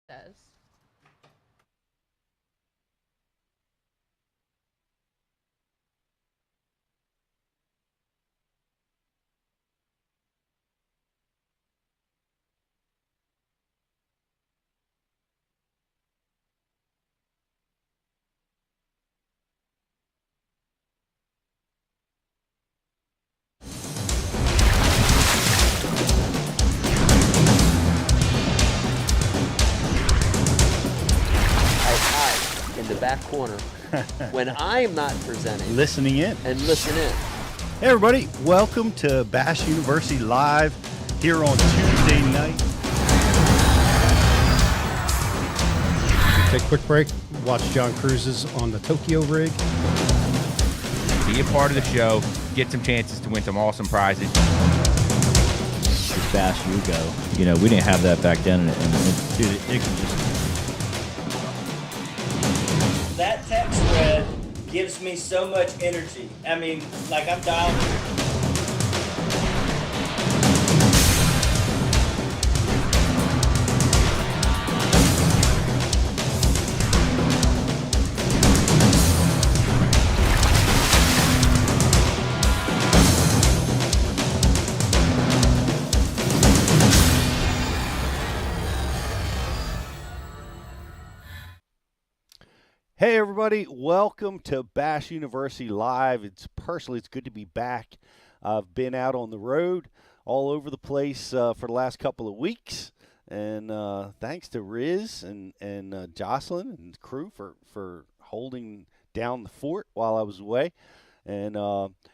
Says. In the back corner when I'm not presenting Listening in. and listen in. Hey, everybody. Welcome to Bass University Live here on Tuesday night. Take a quick break, watch John Cruz's on the Tokyo rig. Be a part of the show, get some chances to win some awesome prizes. As fast you go. You know, we didn't have that back then, and dude, it could just... That text thread gives me so much energy. I mean, like I'm dialed. Hey, everybody. Welcome to Bass University Live. It's good to be back. I've been out on the road all over the place for the last couple of weeks. And thanks to Riz and Jocelyn and crew for holding down the fort while I was away. And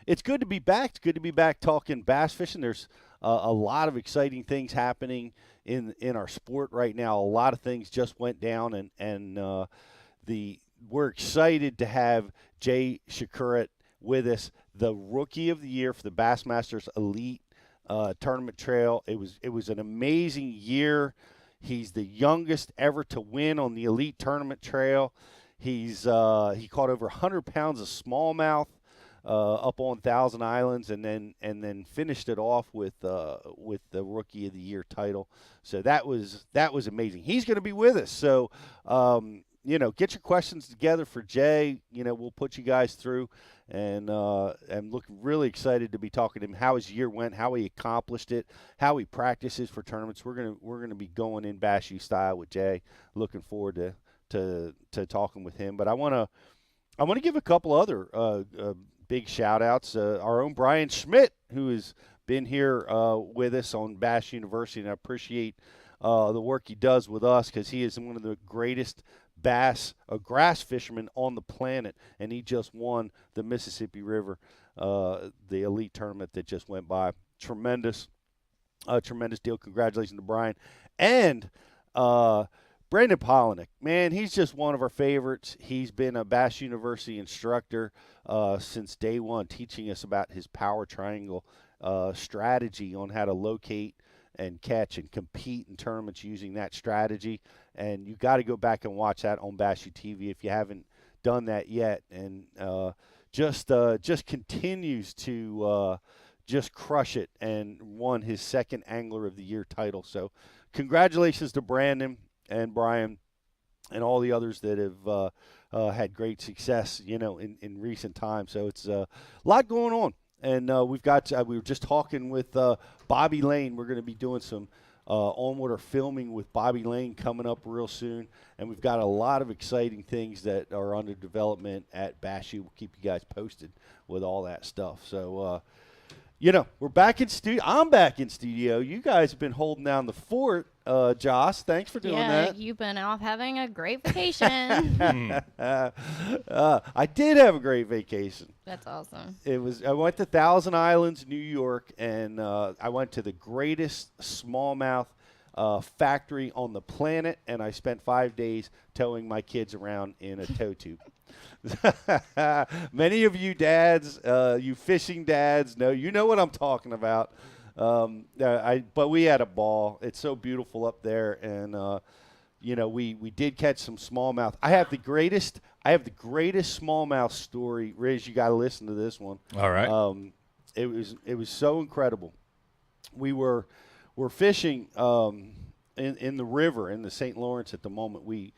it's good to be back. It's good to be back talking bass fishing. There's a lot of exciting things happening in our sport right now. A lot of things just went down, and we're excited to have Jay Przekurat with us, the Rookie of the Year for the Bassmaster Elite Tournament Trail. It was an amazing year. He's the youngest ever to win on the Elite Tournament Trail. He caught over 100 pounds of smallmouth up on Thousand Islands, and then finished it off with the Rookie of the Year title. So that was amazing. He's going to be with us. So. Get your questions together for Jay. We'll put you guys through, and I'm looking really excited to be talking to him. How his year went, how he accomplished it, how he practices for tournaments. We're gonna be going in Bass U style with Jay. Looking forward to talking with him. But I wanna give a couple other big shout outs. Our own Brian Schmidt, who has been here with us on Bass University, and I appreciate the work he does with us, because he is one of the greatest grass fisherman on the planet, and he just won the Mississippi River, the elite tournament that just went by. Tremendous deal. Congratulations to Brian. And Brandon Polinick, man, he's just one of our favorites. He's been a Bass University instructor since day one, teaching us about his power triangle strategy on how to locate and catch and compete in tournaments using that strategy. And you got to go back and watch that on Bass U TV if you haven't done that yet. And just continues to just crush it, and won his second Angler of the Year title. So congratulations to Brandon and Brian and all the others that have had great success, in recent times. So it's a lot going on. And we were just talking with Bobby Lane. We're going to be doing some on-water filming with Bobby Lane coming up real soon. And we've got a lot of exciting things that are under development at Bass U. We'll keep you guys posted with all that stuff. So, we're back in studio. I'm back in studio. You guys have been holding down the fort. Joss, thanks for doing that. Yeah, you've been off having a great vacation. I did have a great vacation. That's awesome. I went to Thousand Islands, New York, and I went to the greatest smallmouth factory on the planet, and I spent 5 days towing my kids around in a tow tube. Many of you dads, you fishing dads, you know what I'm talking about. But we had a ball. It's so beautiful up there, and we did catch some smallmouth. I have the greatest smallmouth story. Riz, you got to listen to this one. All right. It was so incredible. We're fishing in the river in the St. Lawrence at the moment. We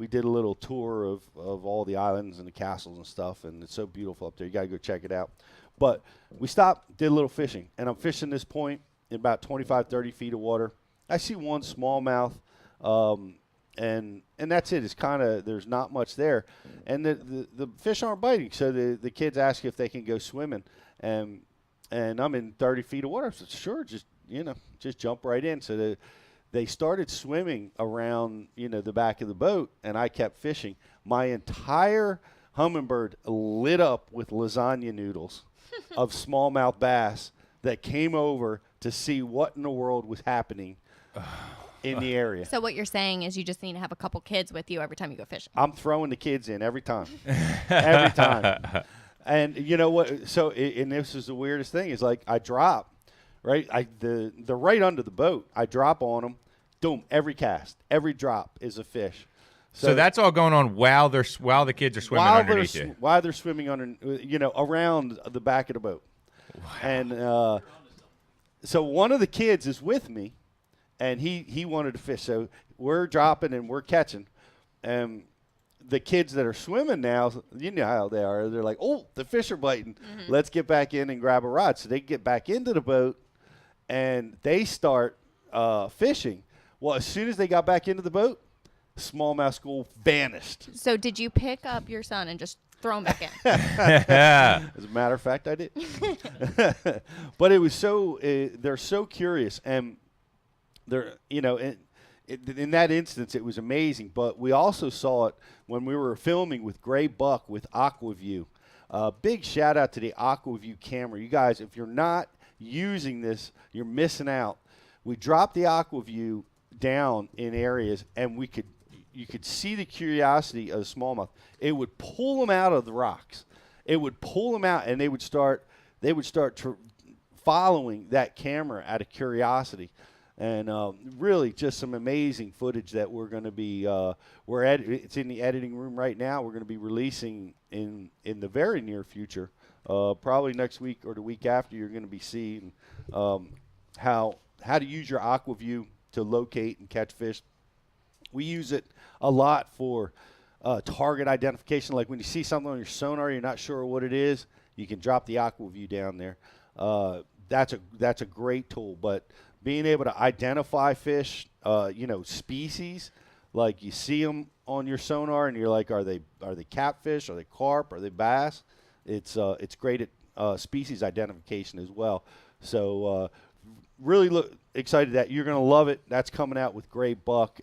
did a little tour of all the islands and the castles and stuff, and it's so beautiful up there. You got to go check it out. But we stopped, did a little fishing, and I'm fishing this point in about 25, 30 feet of water. I see one smallmouth, and that's it. It's kind of, there's not much there. And the fish aren't biting, so the kids ask if they can go swimming, and I'm in 30 feet of water. I said, sure, just jump right in. So they started swimming around, the back of the boat, and I kept fishing. My entire hummingbird lit up with lasagna noodles of smallmouth bass that came over to see what in the world was happening in the area. So what you're saying is you just need to have a couple kids with you every time you go fishing. I'm throwing the kids in every time. Every time. And you know what? So, and this is the weirdest thing, is like I drop, right? They're right under the boat. I drop on them. Boom, every cast, every drop is a fish. So that's all going on while the kids are swimming underneath you. While they're swimming around the back of the boat. Wow. And so one of the kids is with me, and he wanted to fish. So we're dropping and we're catching. And the kids that are swimming now, you know how they are. They're like, oh, the fish are biting. Mm-hmm. Let's get back in and grab a rod. So they get back into the boat, and they start fishing. Well, as soon as they got back into the boat, smallmouth school vanished. So did you pick up your son and just throw him back in? As a matter of fact, I did. But it was so they're so curious, and they're in that instance it was amazing. But we also saw it when we were filming with Gray Buck with Aquaview. Big shout out to the Aquaview camera. You guys, if you're not using this, you're missing out. We dropped the Aquaview down in areas, and you could see the curiosity of the smallmouth. It would pull them out of the rocks. It would pull them out, and they would start following that camera out of curiosity. And really just some amazing footage that we're going to be it's in the editing room right now. We're going to be releasing in the very near future, probably next week or the week after. You're going to be seeing how to use your Aquaview to locate and catch fish. We use it a lot for target identification. Like when you see something on your sonar, you're not sure what it is, you can drop the Aquaview down there. That's a great tool. But being able to identify fish, species, like you see them on your sonar and you're like, are they catfish? Are they carp? Are they bass? It's great at species identification as well. So really excited that you're going to love it. That's coming out with Gray Buck.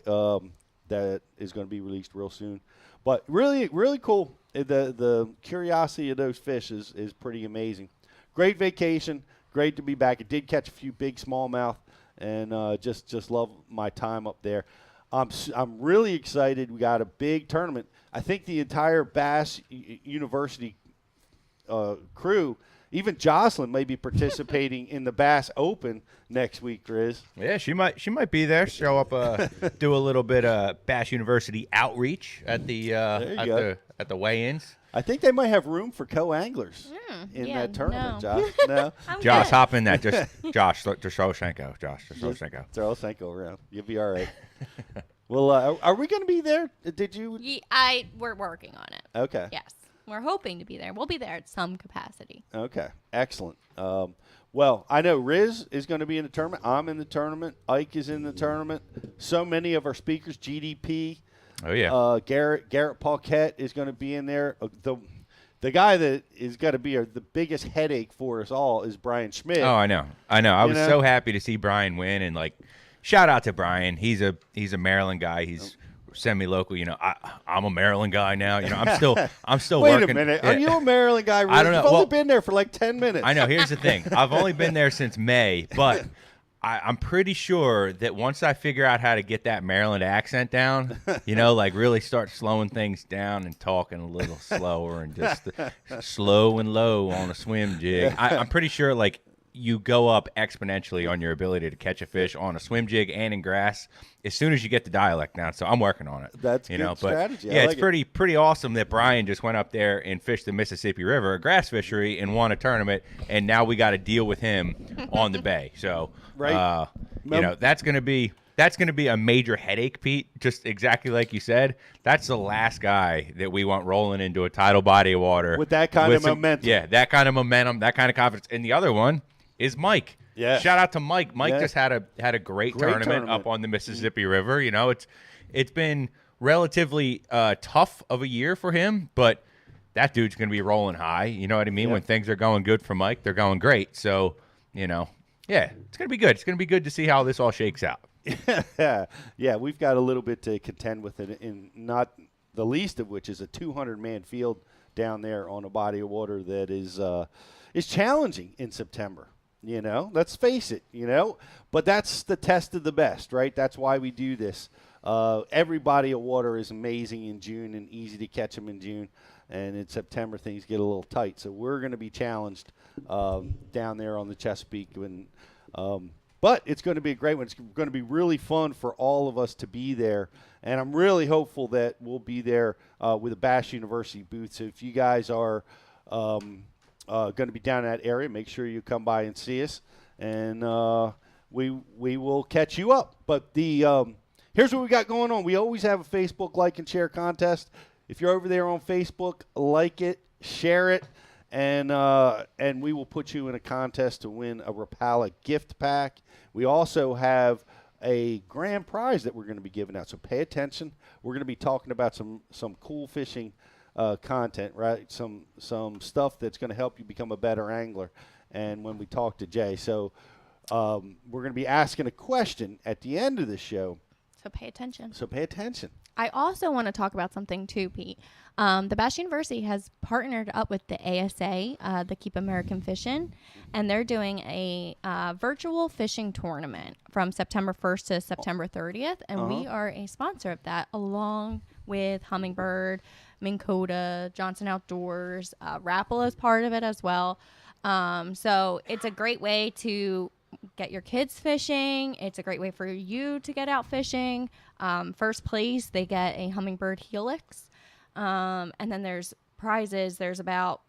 That is going to be released real soon. But really, really cool. The curiosity of those fish is pretty amazing. Great vacation. Great to be back. I did catch a few big smallmouth, and just love my time up there. I'm really excited. We got a big tournament. I think the entire Bass University crew, even Jocelyn, may be participating in the Bass Open next week, Riz. Yeah, she might be there. Show up, do a little bit of Bass University outreach at the weigh-ins. I think they might have room for co-anglers in that tournament, no. Josh. No, Josh, hop in that. Josh, throw Shenko. Throw Senko around. You'll be all right. Well, are we going to be there? Did you? We're working on it. Okay. Yes. We're hoping to be there. We'll be there at some capacity. Okay. Excellent. Well, I know Riz is going to be in the tournament. I'm in the tournament. Ike is in the tournament. So many of our speakers, GDP. Oh, yeah. Garrett Paquette is going to be in there. The guy that is going to be the biggest headache for us all is Brian Schmidt. Oh, I know. I was so happy to see Brian win, and shout out to Brian. He's a Maryland guy. He's semi-local. I'm a Maryland guy now. I'm still Wait working. a minute. Yeah. Are you a Maryland guy? I don't know. You've only been there for like 10 minutes. I know. Here's the thing. I've only been there since May, but I'm pretty sure that once I figure out how to get that Maryland accent down, really start slowing things down and talking a little slower and just slow and low on a swim jig, I'm pretty sure you go up exponentially on your ability to catch a fish on a swim jig and in grass as soon as you get the dialect down. So I'm working on it. That's good strategy. Yeah, it's pretty awesome that Brian just went up there and fished the Mississippi River, a grass fishery, and won a tournament, and now we got to deal with him on the bay. So, right. that's going to be that's going to be a major headache, Pete. Just exactly like you said. That's the last guy that we want rolling into a tidal body of water With that kind of momentum. Yeah, that kind of momentum, that kind of confidence. And the other one is Mike. Yeah. Shout out to Mike. Mike Yeah. just had a great tournament up on the Mississippi River. You know, it's been relatively tough of a year for him, but that dude's going to be rolling high. You know what I mean? Yeah. When things are going good for Mike, they're going great. So, you know, yeah, it's going to be good. It's going to be good to see how this all shakes out. Yeah, we've got a little bit to contend with it, in not the least of which is a 200-man field down there on a body of water that is challenging in September. You know, let's face it, you know, but that's the test of the best, right? That's why we do this. Every body of water is amazing in June and easy to catch them in June. And in September, things get a little tight. So we're going to be challenged down there on the Chesapeake. But it's going to be a great one. It's going to be really fun for all of us to be there. And I'm really hopeful that we'll be there with a Bass University booth. So if you guys are going to be down in that area, make sure you come by and see us. And we will catch you up. But here's what we got going on. We always have a Facebook like and share contest. If you're over there on Facebook, like it, share it, and we will put you in a contest to win a Rapala gift pack. We also have a grand prize that we're going to be giving out, so pay attention. We're going to be talking about some cool fishing content, right? Some stuff that's going to help you become a better angler. And when we talk to Jay, so we're going to be asking a question at the end of the show. So pay attention. I also want to talk about something too, Pete. The Bass University has partnered up with the ASA, the Keep American Fishing, and they're doing a virtual fishing tournament from September 1st to September 30th, and we are a sponsor of that, along with Hummingbird, Minn Kota, Johnson Outdoors. Rapala is part of it as well. So it's a great way to get your kids fishing. It's a great way for you to get out fishing. First place, they get a Hummingbird Helix. And then there's prizes. There's about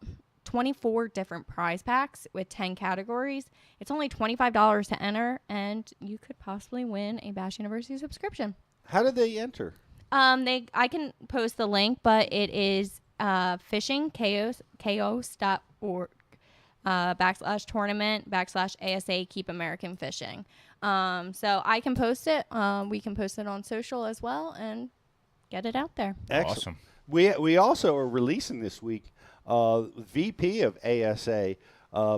24 different prize packs with 10 categories. It's only $25 to enter, and you could possibly win a Bass University subscription. How do they enter? I can post the link, but it is fishingchaos.org. /tournament /ASA Keep American Fishing. So I can post it. We can post it on social as well and get it out there. Excellent. Awesome. We also are releasing this week VP of ASA,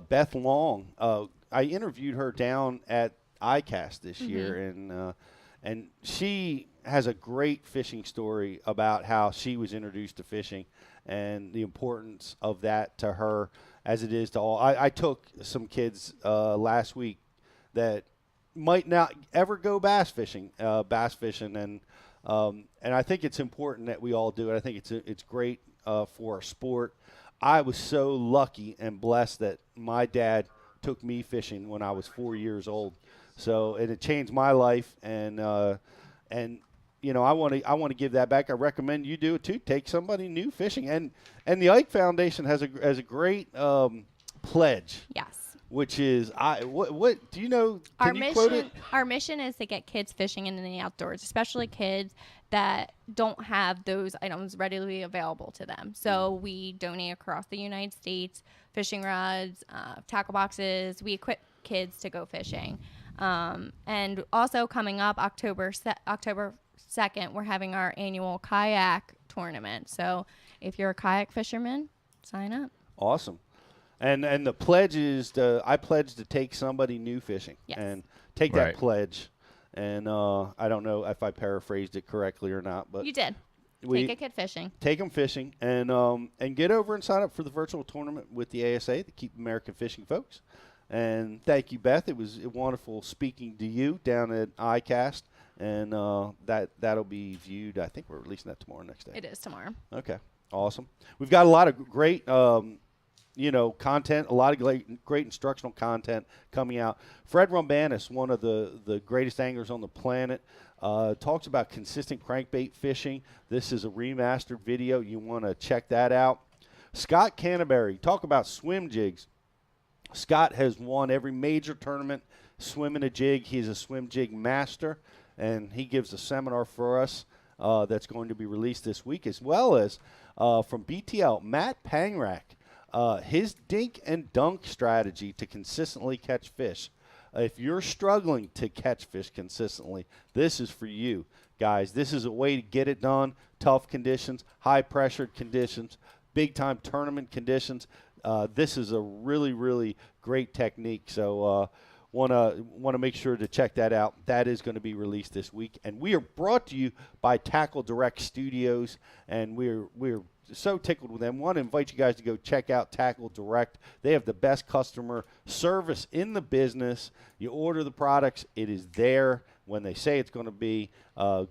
Beth Long. I interviewed her down at ICAST this year, and she has a great fishing story about how she was introduced to fishing and the importance of that to her as it is to all. I took some kids last week that might not ever go bass fishing, and I think it's important that we all do it. I think it's great for our sport. I was so lucky and blessed that my dad took me fishing when I was 4 years old. So, and it changed my life, and you know, I want to give that back. I recommend you do it too. Take somebody new fishing, and the Ike Foundation has a great pledge. Yes. Which is what do you know? Can you quote it? Our mission is to get kids fishing in the outdoors, especially kids that don't have those items readily available to them. So we donate across the United States fishing rods, tackle boxes. We equip kids to go fishing. And also coming up October 2nd, we're having our annual kayak tournament. So if you're a kayak fisherman, sign up. Awesome. And the pledge is I pledge to take somebody new fishing. Yes. And take Right. that pledge. And I don't know if I paraphrased it correctly or not, but You did. Take a kid fishing. Take them fishing and get over and sign up for the virtual tournament with the ASA, the Keep American Fishing folks. And thank you, Beth. It was wonderful speaking to you down at ICAST, and that'll be viewed. I think we're releasing that tomorrow, next day. It is tomorrow. Okay, awesome. We've got a lot of great, content, a lot of great instructional content coming out. Fred Rumbanis, one of the greatest anglers on the planet, talks about consistent crankbait fishing. This is a remastered video. You want to check that out. Scott Canterbury, talk about swim jigs. Scott has won every major tournament swimming a jig. He's a swim jig master. and he gives a seminar for us that's going to be released this week, as well as from BTL, Matt Pangrack, his dink and dunk strategy to consistently catch fish. If you're struggling to catch fish consistently, this is for you, guys. This is a way to get it done. Tough conditions, high-pressured conditions, big-time tournament conditions. This is a really, really great technique. So want to make sure to check that out. That is going to be released this week. And we are brought to you by TackleDirect Studios, and we're so tickled with them. Want to invite you guys to go check out TackleDirect. They have the best customer service in the business. You order the products, it is there when they say it's going to be.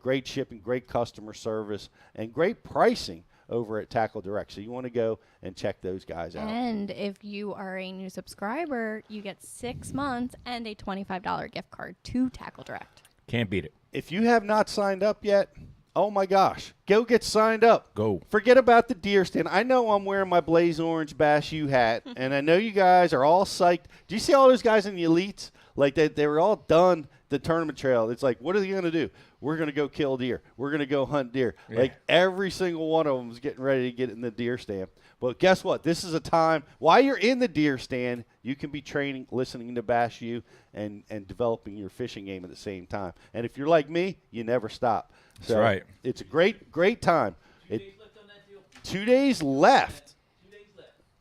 Great shipping, great customer service, and great pricing over at TackleDirect. So you want to go and check those guys out. And if you are a new subscriber, you get 6 months and a $25 gift card to TackleDirect. Can't beat it. If you have not signed up yet, oh my gosh, go get signed up. Go. Forget about the deer stand. I know I'm wearing my Blaze Orange Bass U hat, and I know you guys are all psyched. Do you see all those guys in the elites? Like they were all done the tournament trail. It's like, what are they going to do? We're going to go kill deer. We're going to go hunt deer. Yeah. Like every single one of them is getting ready to get in the deer stand. But guess what? This is a time, while you're in the deer stand, you can be training, listening to Bass U, and developing your fishing game at the same time. And if you're like me, you never stop. So that's right. It's a great time. 2 days left.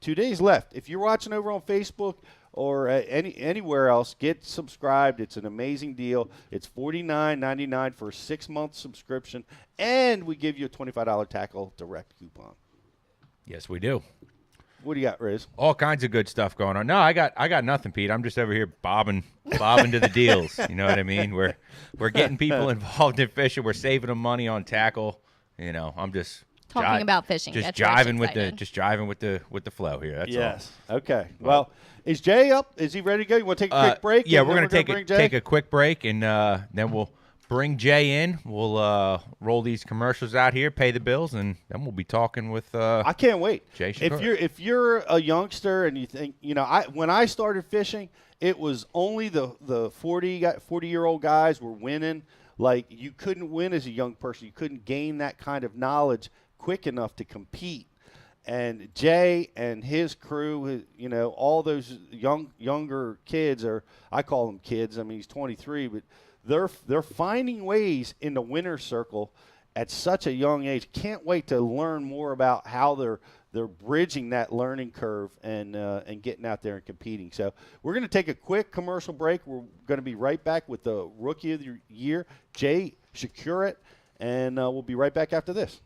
2 days left. If you're watching over on Facebook or anywhere else, get subscribed. It's an amazing deal. It's $49.99 for a 6-month subscription, and we give you a $25 TackleDirect coupon. Yes, we do. What do you got, Riz? All kinds of good stuff going on. No, I got nothing, Pete. I'm just over here bobbing to the deals. You know what I mean? We're getting people involved in fishing. We're saving them money on tackle. You know, I'm just talking about fishing. Just jiving with the flow here. That's all. Okay. Well, is Jay up? Is he ready to go? You want to take a quick break? Yeah, we're going to take a quick break, and then we'll bring Jay in. We'll roll these commercials out here, pay the bills, and then we'll be talking with. I can't wait. Jay Przekurat. If you're a youngster and you think, when I started fishing, it was only the 40-year-old guys were winning. Like, you couldn't win as a young person. You couldn't gain that kind of knowledge quick enough to compete. And Jay and his crew, all those younger kids I call them kids. I mean, he's 23, but they're finding ways in the winner's circle at such a young age. Can't wait to learn more about how they're bridging that learning curve and getting out there and competing. So we're going to take a quick commercial break. We're going to be right back with the Rookie of the Year, Jay Przekurat, and we'll be right back after this.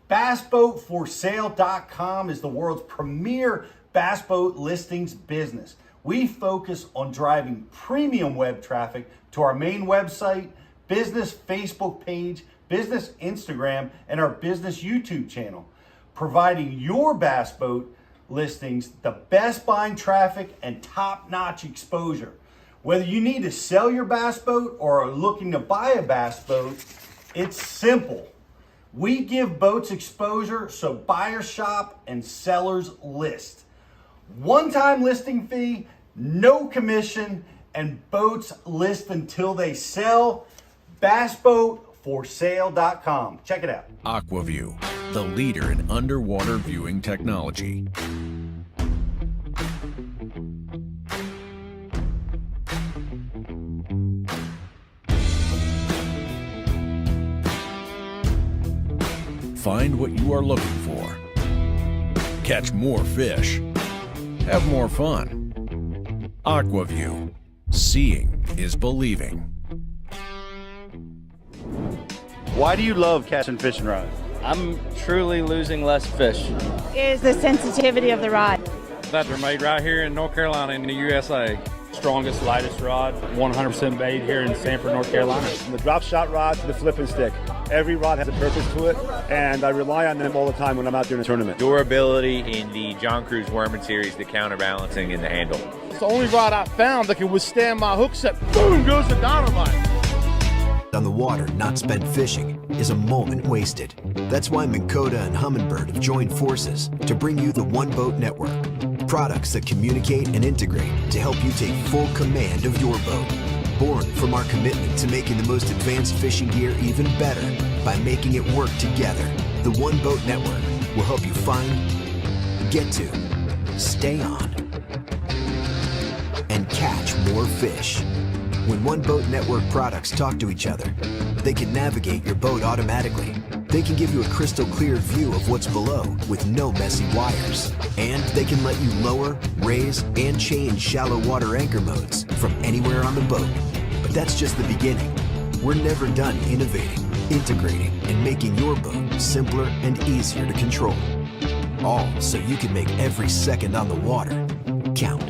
BassBoatForSale.com is the world's premier bass boat listings business. We focus on driving premium web traffic to our main website, business Facebook page, business Instagram, and our business YouTube channel, providing your bass boat listings the best buying traffic and top-notch exposure. Whether you need to sell your bass boat or are looking to buy a bass boat, it's simple. We give boats exposure so buyers shop and sellers list. One-time listing fee, no commission, and boats list until they sell. BassBoatForSale.com. Check it out. AquaView, the leader in underwater viewing technology. Find what you are looking for. Catch more fish. Have more fun. AquaView. Seeing is believing. Why do you love catching fishing rods? I'm truly losing less fish. Is the sensitivity of the rod. That they're made right here in North Carolina in the USA. strongest, lightest rod, 100% made here in Sanford, North Carolina. From the drop shot rod to the flipping stick, every rod has a purpose to it, and I rely on them all the time when I'm out there in the tournament. Durability in the John Cruz Worming series, the counterbalancing in the handle. It's the only rod I found that can withstand my hook set. Boom goes the dynamite. On the water not spent fishing is a moment wasted. That's why Minn Kota and Humminbird have joined forces to bring you the One Boat Network. Products that communicate and integrate to help you take full command of your boat. Born from our commitment to making the most advanced fishing gear even better by making it work together. The One Boat Network will help you find, get to, stay on, and catch more fish. When One Boat Network products talk to each other, they can navigate your boat automatically. They can give you a crystal clear view of what's below with no messy wires. And they can let you lower, raise, and change shallow water anchor modes from anywhere on the boat. But that's just the beginning. We're never done innovating, integrating, and making your boat simpler and easier to control. All so you can make every second on the water count.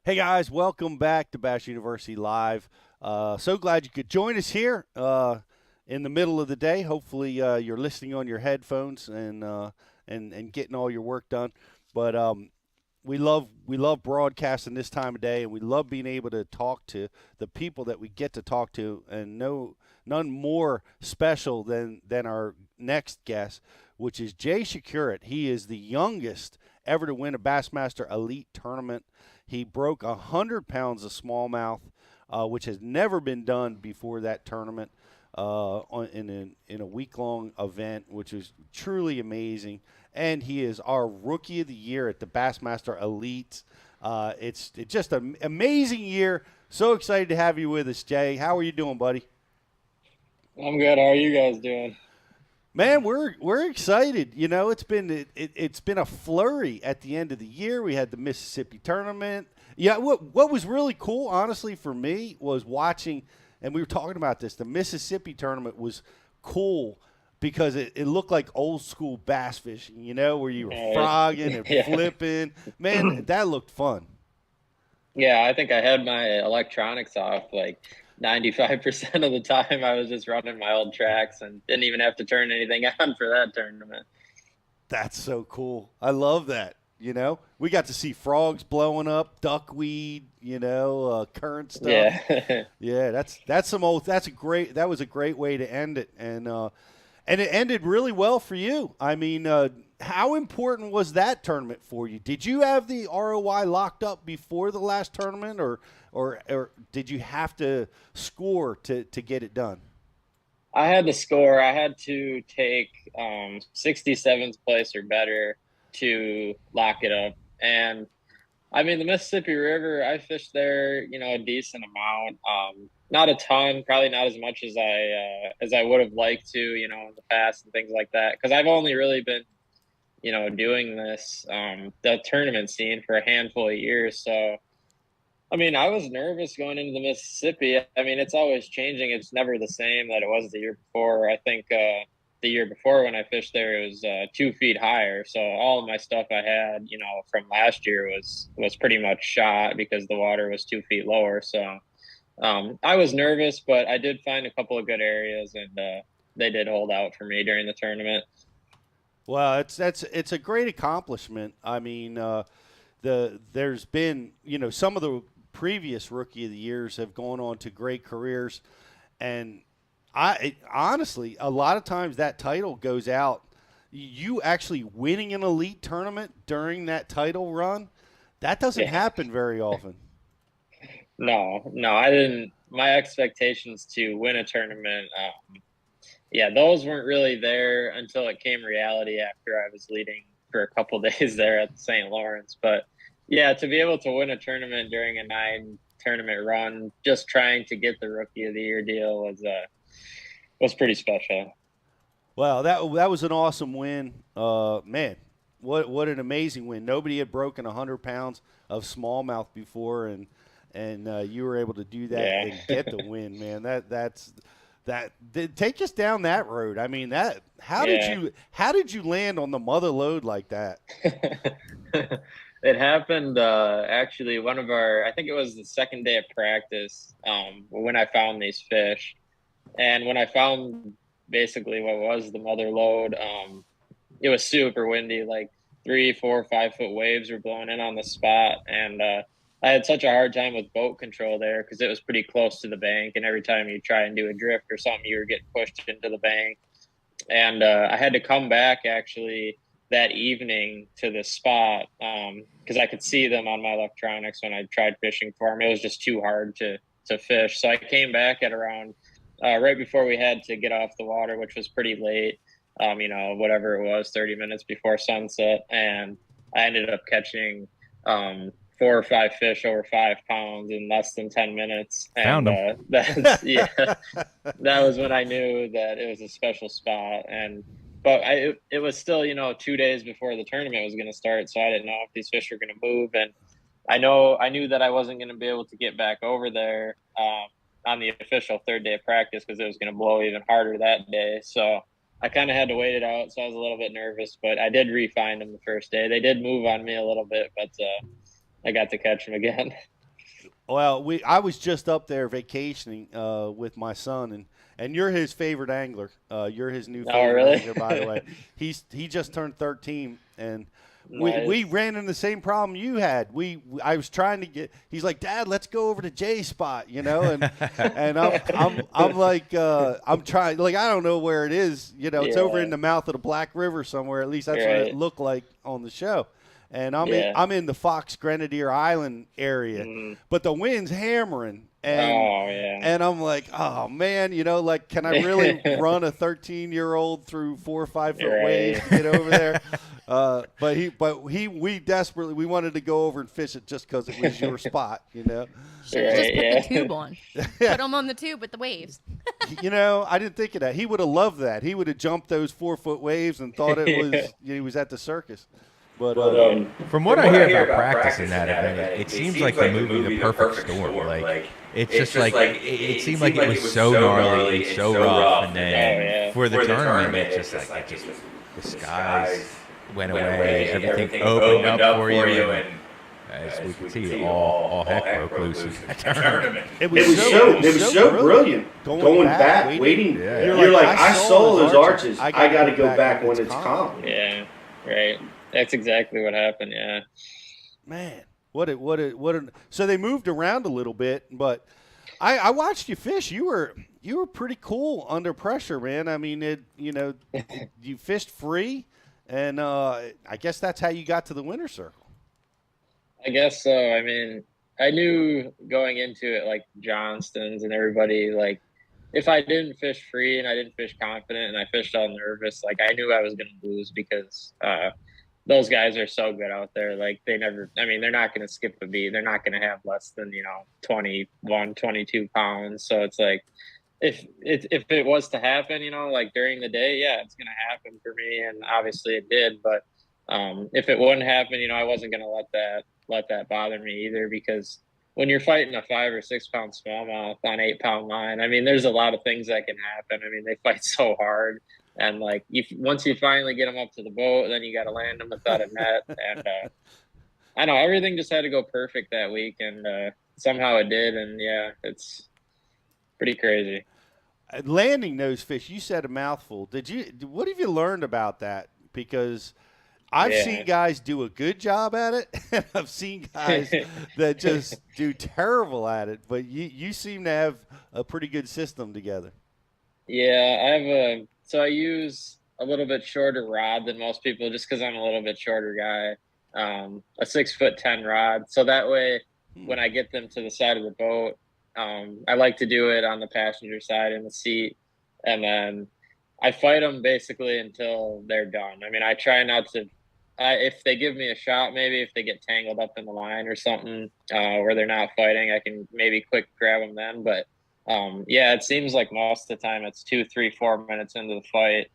Hey guys, welcome back to Bass University Live. So glad you could join us here in the middle of the day. Hopefully you're listening on your headphones and getting all your work done. But we love broadcasting this time of day, and we love being able to talk to the people that we get to talk to, and none more special than our next guest, which is Jay Przekurat. He is the youngest ever to win a Bassmaster Elite tournament. He broke 100 pounds of smallmouth, which has never been done before that tournament in a week-long event, which is truly amazing. And he is our Rookie of the Year at the Bassmaster Elite. It's just an amazing year. So excited to have you with us, Jay. How are you doing, buddy? I'm good. How are you guys doing? Man, we're excited. You know, it's been a flurry at the end of the year. We had the Mississippi tournament. Yeah, what was really cool, honestly, for me was watching, and we were talking about this. The Mississippi tournament was cool because it looked like old school bass fishing. You know, where you were frogging and flipping. Man, that looked fun. Yeah, I think I had my electronics off like 95% of the time. I was just running my old tracks and didn't even have to turn anything on for that tournament. That's so cool. I love that. You know, we got to see frogs blowing up, duckweed, current stuff. Yeah. Yeah, that was a great way to end it. And it ended really well for you. I mean, how important was that tournament for you? Did you have the ROI locked up before the last tournament, or did you have to score to get it done? I had to score. I had to take 67th place or better to lock it up. And I mean, the Mississippi River, I fished there, a decent amount. Not a ton, probably not as much as I would have liked to, in the past and things like that. Because I've only really been, doing this, the tournament scene for a handful of years. So, I mean, I was nervous going into the Mississippi. I mean, it's always changing. It's never the same that it was the year before. I think the year before when I fished there, it was 2 feet higher. So all of my stuff I had, from last year was pretty much shot because the water was 2 feet lower. So I was nervous, but I did find a couple of good areas, and they did hold out for me during the tournament. Well, it's a great accomplishment. I mean, there's been, some of the previous Rookie of the Years have gone on to great careers, and honestly, a lot of times that title goes out. You actually winning an elite tournament during that title run, that doesn't happen very often. No, I didn't. My expectations to win a tournament, those weren't really there until it came reality after I was leading for a couple days there at the St. Lawrence. But yeah, to be able to win a tournament during a 9-tournament run, just trying to get the Rookie of the Year deal was pretty special. Well, that was an awesome win. Man, what an amazing win. Nobody had broken 100 pounds of smallmouth before, and and you were able to do that and get the win, man. Take us down that road. I mean, how did you land on the mother load like that? It happened actually I think it was the second day of practice when I found these fish. And when I found basically what was the mother load, it was super windy, like 3, 4, 5 foot waves were blowing in on the spot. And I had such a hard time with boat control there because it was pretty close to the bank. And every time you try and do a drift or something, you were getting pushed into the bank. And I had to come back actually that evening to this spot because I could see them on my electronics when I tried fishing for them. It was just too hard to fish. So I came back at around right before we had to get off the water, which was pretty late, whatever it was, 30 minutes before sunset. And I ended up catching 4 or 5 fish over 5 pounds in less than 10 minutes. And that was when I knew that it was a special spot. But it was still, 2 days before the tournament was going to start. So I didn't know if these fish were going to move. And I knew that I wasn't going to be able to get back over there on the official 3rd day of practice because it was going to blow even harder that day. So I kind of had to wait it out. So I was a little bit nervous, but I did re-find them the first day. They did move on me a little bit, but I got to catch them again. Well, I was just up there vacationing with my son, and you're his favorite angler. You're his new favorite angler, by the way. He just turned 13, and nice. we ran into the same problem you had. I was trying to get. He's like, Dad, let's go over to Jay's spot, and I'm like, I'm trying. Like, I don't know where it is. It's over in the mouth of the Black River somewhere. At least that's what it looked like on the show. And I'm in the Fox Grenadier Island area, but the wind's hammering, and I'm like, oh man, can I really run a 13-year-old through 4 or 5 foot waves to get over there? We desperately wanted to go over and fish it just because it was your spot, Should have just put the tube on. Put them on the tube with the waves. I didn't think of that. He would have loved that. He would have jumped those 4 foot waves and thought he was at the circus. But from what I hear about practicing that event, it seems like the movie The Perfect Storm. Like it's just like it seemed like it was so gnarly and so rough, and then for the tournament, it's just like the skies went away, everything opened up for you, and as we can see, all heck broke loose in that tournament. It was so brilliant. Going back, waiting. Yeah. You're like, I saw those arches. I got to go back when it's calm. Yeah, right. That's exactly what happened. Yeah, man, so they moved around a little bit, but I watched you fish. You were pretty cool under pressure, man. I mean, you fished free, and I guess that's how you got to the winner's circle. I guess so. I mean, I knew going into it, like Johnston's and everybody, like if I didn't fish free and I didn't fish confident and I fished all nervous, like I knew I was going to lose because those guys are so good out there. Like they're not going to skip a beat. They're not going to have less than, 21, 22 pounds. So it's like, if it was to happen, like during the day, yeah, it's going to happen for me. And obviously it did, but if it wouldn't happen, I wasn't going to let that bother me either, because when you're fighting a 5 or 6 pound smallmouth on 8 pound line, I mean, there's a lot of things that can happen. I mean, they fight so hard. And like, once you finally get them up to the boat, then you got to land them without a net. And I know everything just had to go perfect that week, and somehow it did. And yeah, it's pretty crazy. Landing those fish, you said a mouthful. What have you learned about that? Because I've seen guys do a good job at it, and I've seen guys that just do terrible at it. But you seem to have a pretty good system together. Yeah, so I use a little bit shorter rod than most people just because I'm a little bit shorter guy, a 6'10" rod. So that way, when I get them to the side of the boat, I like to do it on the passenger side in the seat. And then I fight them basically until they're done. I mean, I try not to, if they give me a shot, maybe if they get tangled up in the line or something where they're not fighting, I can maybe quick grab them then. But it seems like most of the time it's 2, 3, 4 minutes into the fight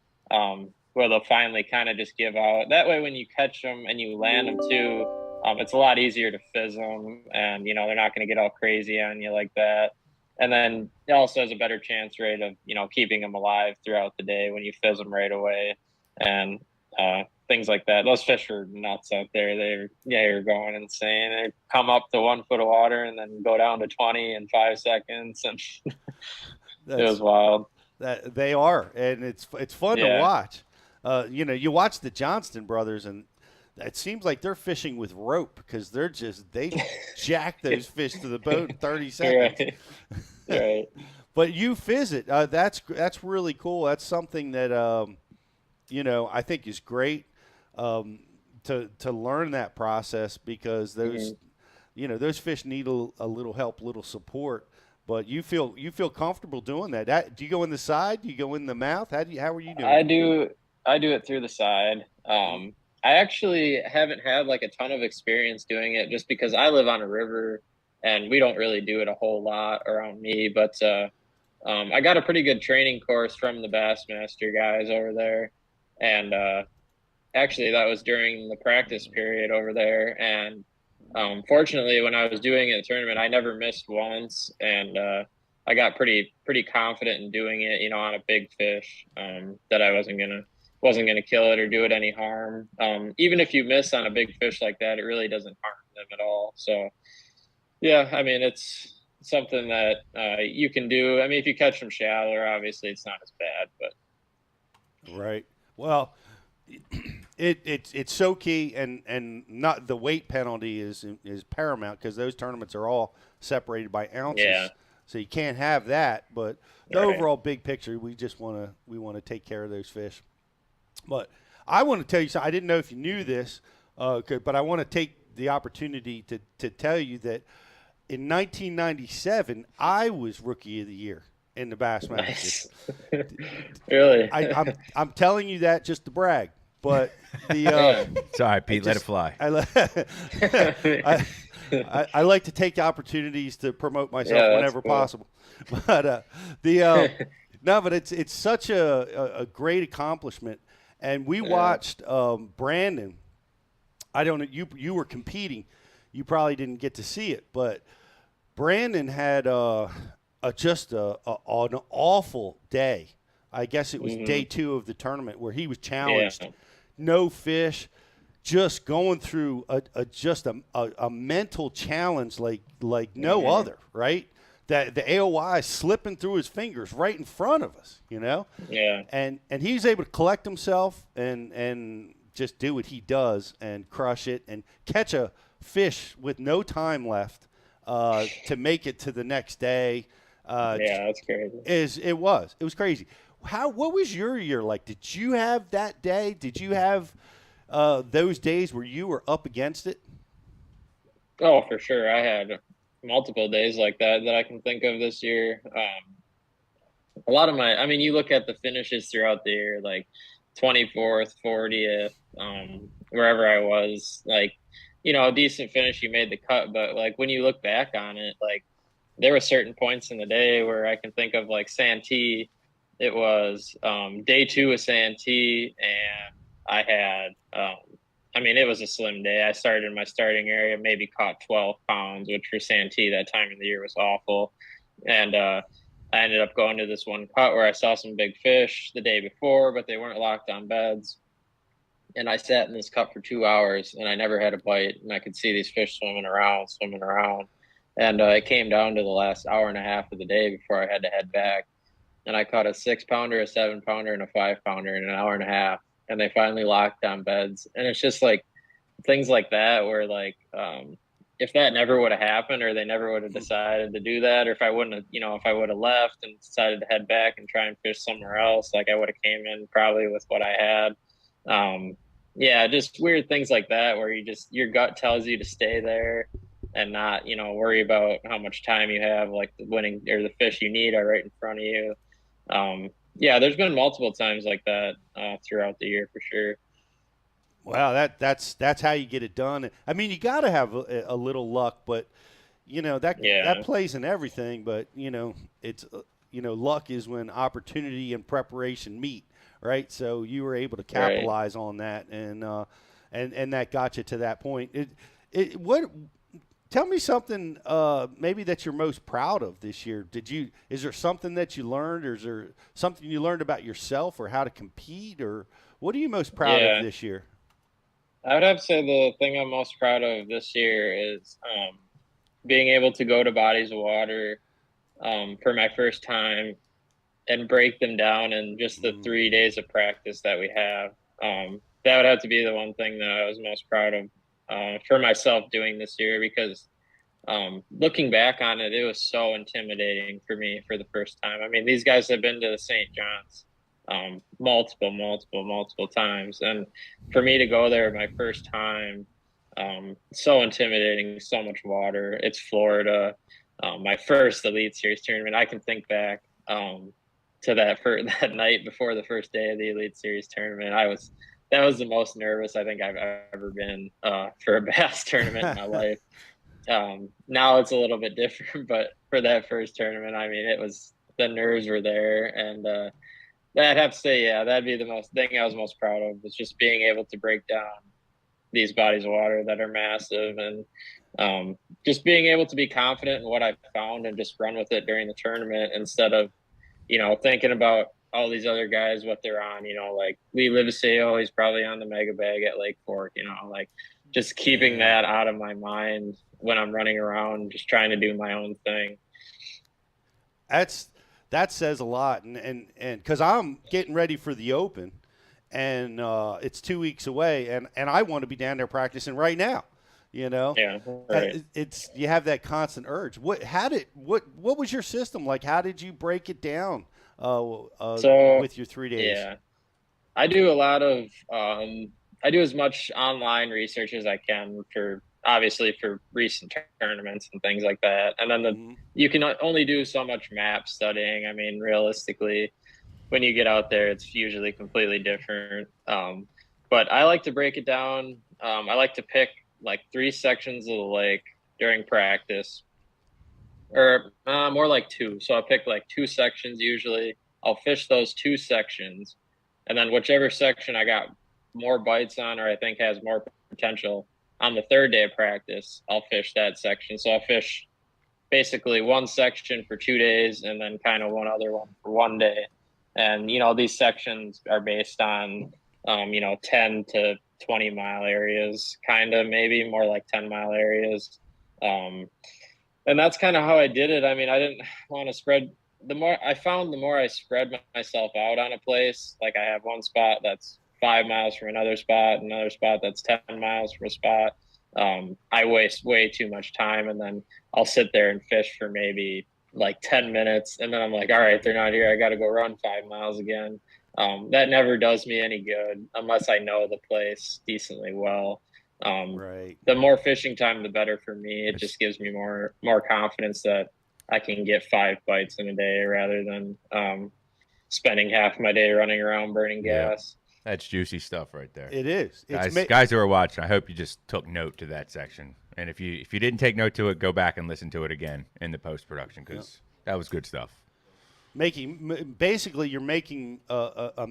where they'll finally kind of just give out. That way, when you catch them and you land them too, it's a lot easier to fizz them, and they're not going to get all crazy on you like that. And then it also has a better chance rate of keeping them alive throughout the day when you fizz them right away, and things like that. Those fish are nuts out there. They're going insane. They come up to 1 foot of water and then go down to 20 in 5 seconds, and it was wild. That they are, and it's fun to watch. You watch the Johnston brothers, and it seems like they're fishing with rope because they jack those fish to the boat in 30 seconds. Right. But you fizz it. That's really cool. That's something that I think is great to learn that process, because those those fish need a little help, little support. But you feel comfortable doing that. Do you go in the side? Do you go in the mouth? How are you doing? I do it through the side. I actually haven't had like a ton of experience doing it, just because I live on a river and we don't really do it a whole lot around me. But I got a pretty good training course from the Bassmaster guys over there. And actually, that was during the practice period over there. And fortunately, when I was doing it in the tournament, I never missed once. And I got pretty confident in doing it, on a big fish, that I wasn't gonna kill it or do it any harm. Even if you miss on a big fish like that, it really doesn't harm them at all. So yeah, I mean, it's something that you can do. I mean, if you catch them shallower, obviously it's not as bad, but right. Well, it's so key, and not the weight penalty is paramount, because those tournaments are all separated by ounces. Yeah. So you can't have that. But the overall big picture, we want to take care of those fish. But I want to tell you something. I didn't know if you knew this, but I want to take the opportunity to tell you that in 1997, I was Rookie of the Year in the Bassmaster. Nice. Really? I'm telling you that just to brag. But it's all right, Pete. Let it fly. I like to take opportunities to promote myself whenever possible. But no, but it's such a great accomplishment. And we watched Brandon. I don't know. You were competing. You probably didn't get to see it, but Brandon had just an awful day. I guess it was day 2 of the tournament, where he was challenged. Yeah. No fish, just going through a mental challenge like no other, right? That the AOI is slipping through his fingers right in front of us, Yeah. And he's able to collect himself and just do what he does and crush it and catch a fish with no time left to make it to the next day. Yeah, that's crazy. It was crazy. What was your year like? Did you have that day? Did you have those days where you were up against it? Oh, for sure. I had multiple days like that I can think of this year. A lot of you look at the finishes throughout the year, like 24th, 40th, wherever I was, like, a decent finish, you made the cut. But like, when you look back on it, like, there were certain points in the day where I can think of, like Santee. It was day 2 of Santee, and I had it was a slim day. I started in my starting area, maybe caught 12 pounds, which for Santee that time of the year was awful. And I ended up going to this one cut where I saw some big fish the day before, but they weren't locked on beds. And I sat in this cut for 2 hours, and I never had a bite. And I could see these fish swimming around. And it came down to the last hour and a half of the day before I had to head back. And I caught a 6-pounder, a 7-pounder, and a 5-pounder in an hour and a half. And they finally locked on beds. And it's just like things like that where, like, if that never would have happened, or they never would have decided to do that, or if I wouldn't have, if I would have left and decided to head back and try and fish somewhere else, like, I would have came in probably with what I had. Yeah, just weird things like that where your gut tells you to stay there and not, worry about how much time you have, like the winning or the fish you need are right in front of you. Yeah, there's been multiple times like that throughout the year for sure. Wow, that's how you get it done. I mean, you got to have a little luck, but that plays in everything. But it's luck is when opportunity and preparation meet, right? So you were able to capitalize on that, and that got you to that point. Tell me something maybe that you're most proud of this year. Is there something that you learned, or is there something you learned about yourself or how to compete, or what are you most proud of this year? I would have to say the thing I'm most proud of this year is being able to go to bodies of water for my first time and break them down in just the 3 days of practice that we have. That would have to be the one thing that I was most proud of for myself doing this year, because looking back on it, it was so intimidating for me for the first time. I mean, these guys have been to the St. John's multiple times. And for me to go there my first time, so intimidating, so much water. It's Florida. My first Elite Series tournament. I can think back to that night before the first day of the Elite Series tournament. That was the most nervous I think I've ever been for a bass tournament in my life. Now it's a little bit different, but for that first tournament, I mean, the nerves were there. And I'd have to say, that'd be the thing I was most proud of, was just being able to break down these bodies of water that are massive, and just being able to be confident in what I found and just run with it during the tournament, instead of, thinking about all these other guys, what they're on, like Lee Liveseo, he's probably on the mega bag at Lake Fork, like just keeping that out of my mind when I'm running around, just trying to do my own thing. That says a lot. And cause I'm getting ready for the Open, and it's 2 weeks away, and I want to be down there practicing right now. Yeah, right. You have that constant urge. What was your system like? How did you break it down with your 3 days? Yeah, I do a lot of I do as much online research as I can for recent tournaments and things like that. And then you can only do so much map studying. I mean, realistically, when you get out there, it's usually completely different. But I like to break it down. I like to pick like 3 sections of the lake during practice, or more like 2. So I'll pick like 2 sections usually. I'll fish those 2 sections, and then whichever section I got more bites on, or I think has more potential, on the 3rd day of practice, I'll fish that section. So I'll fish basically 1 section for 2 days, and then kind of one other one for 1 day. And, these sections are based on, 10 to 20 mile areas, kind of, maybe more like 10 mile areas. And that's kind of how I did it. I mean, I didn't want to spread. The more I spread myself out on a place, like I have one spot that's 5 miles from another spot that's 10 miles from a spot, I waste way too much time, and then I'll sit there and fish for maybe like 10 minutes, and then I'm like, all right, they're not here, I got to go run 5 miles again. That never does me any good unless I know the place decently well. Right. The more fishing time, the better for me. It just gives me more confidence that I can get 5 bites in a day, rather than spending half my day running around burning gas. That's juicy stuff right there. It is. Guys who are watching, I hope you just took note to that section. And if you didn't take note to it, go back and listen to it again in the post-production, because that was good stuff. Basically, you're making a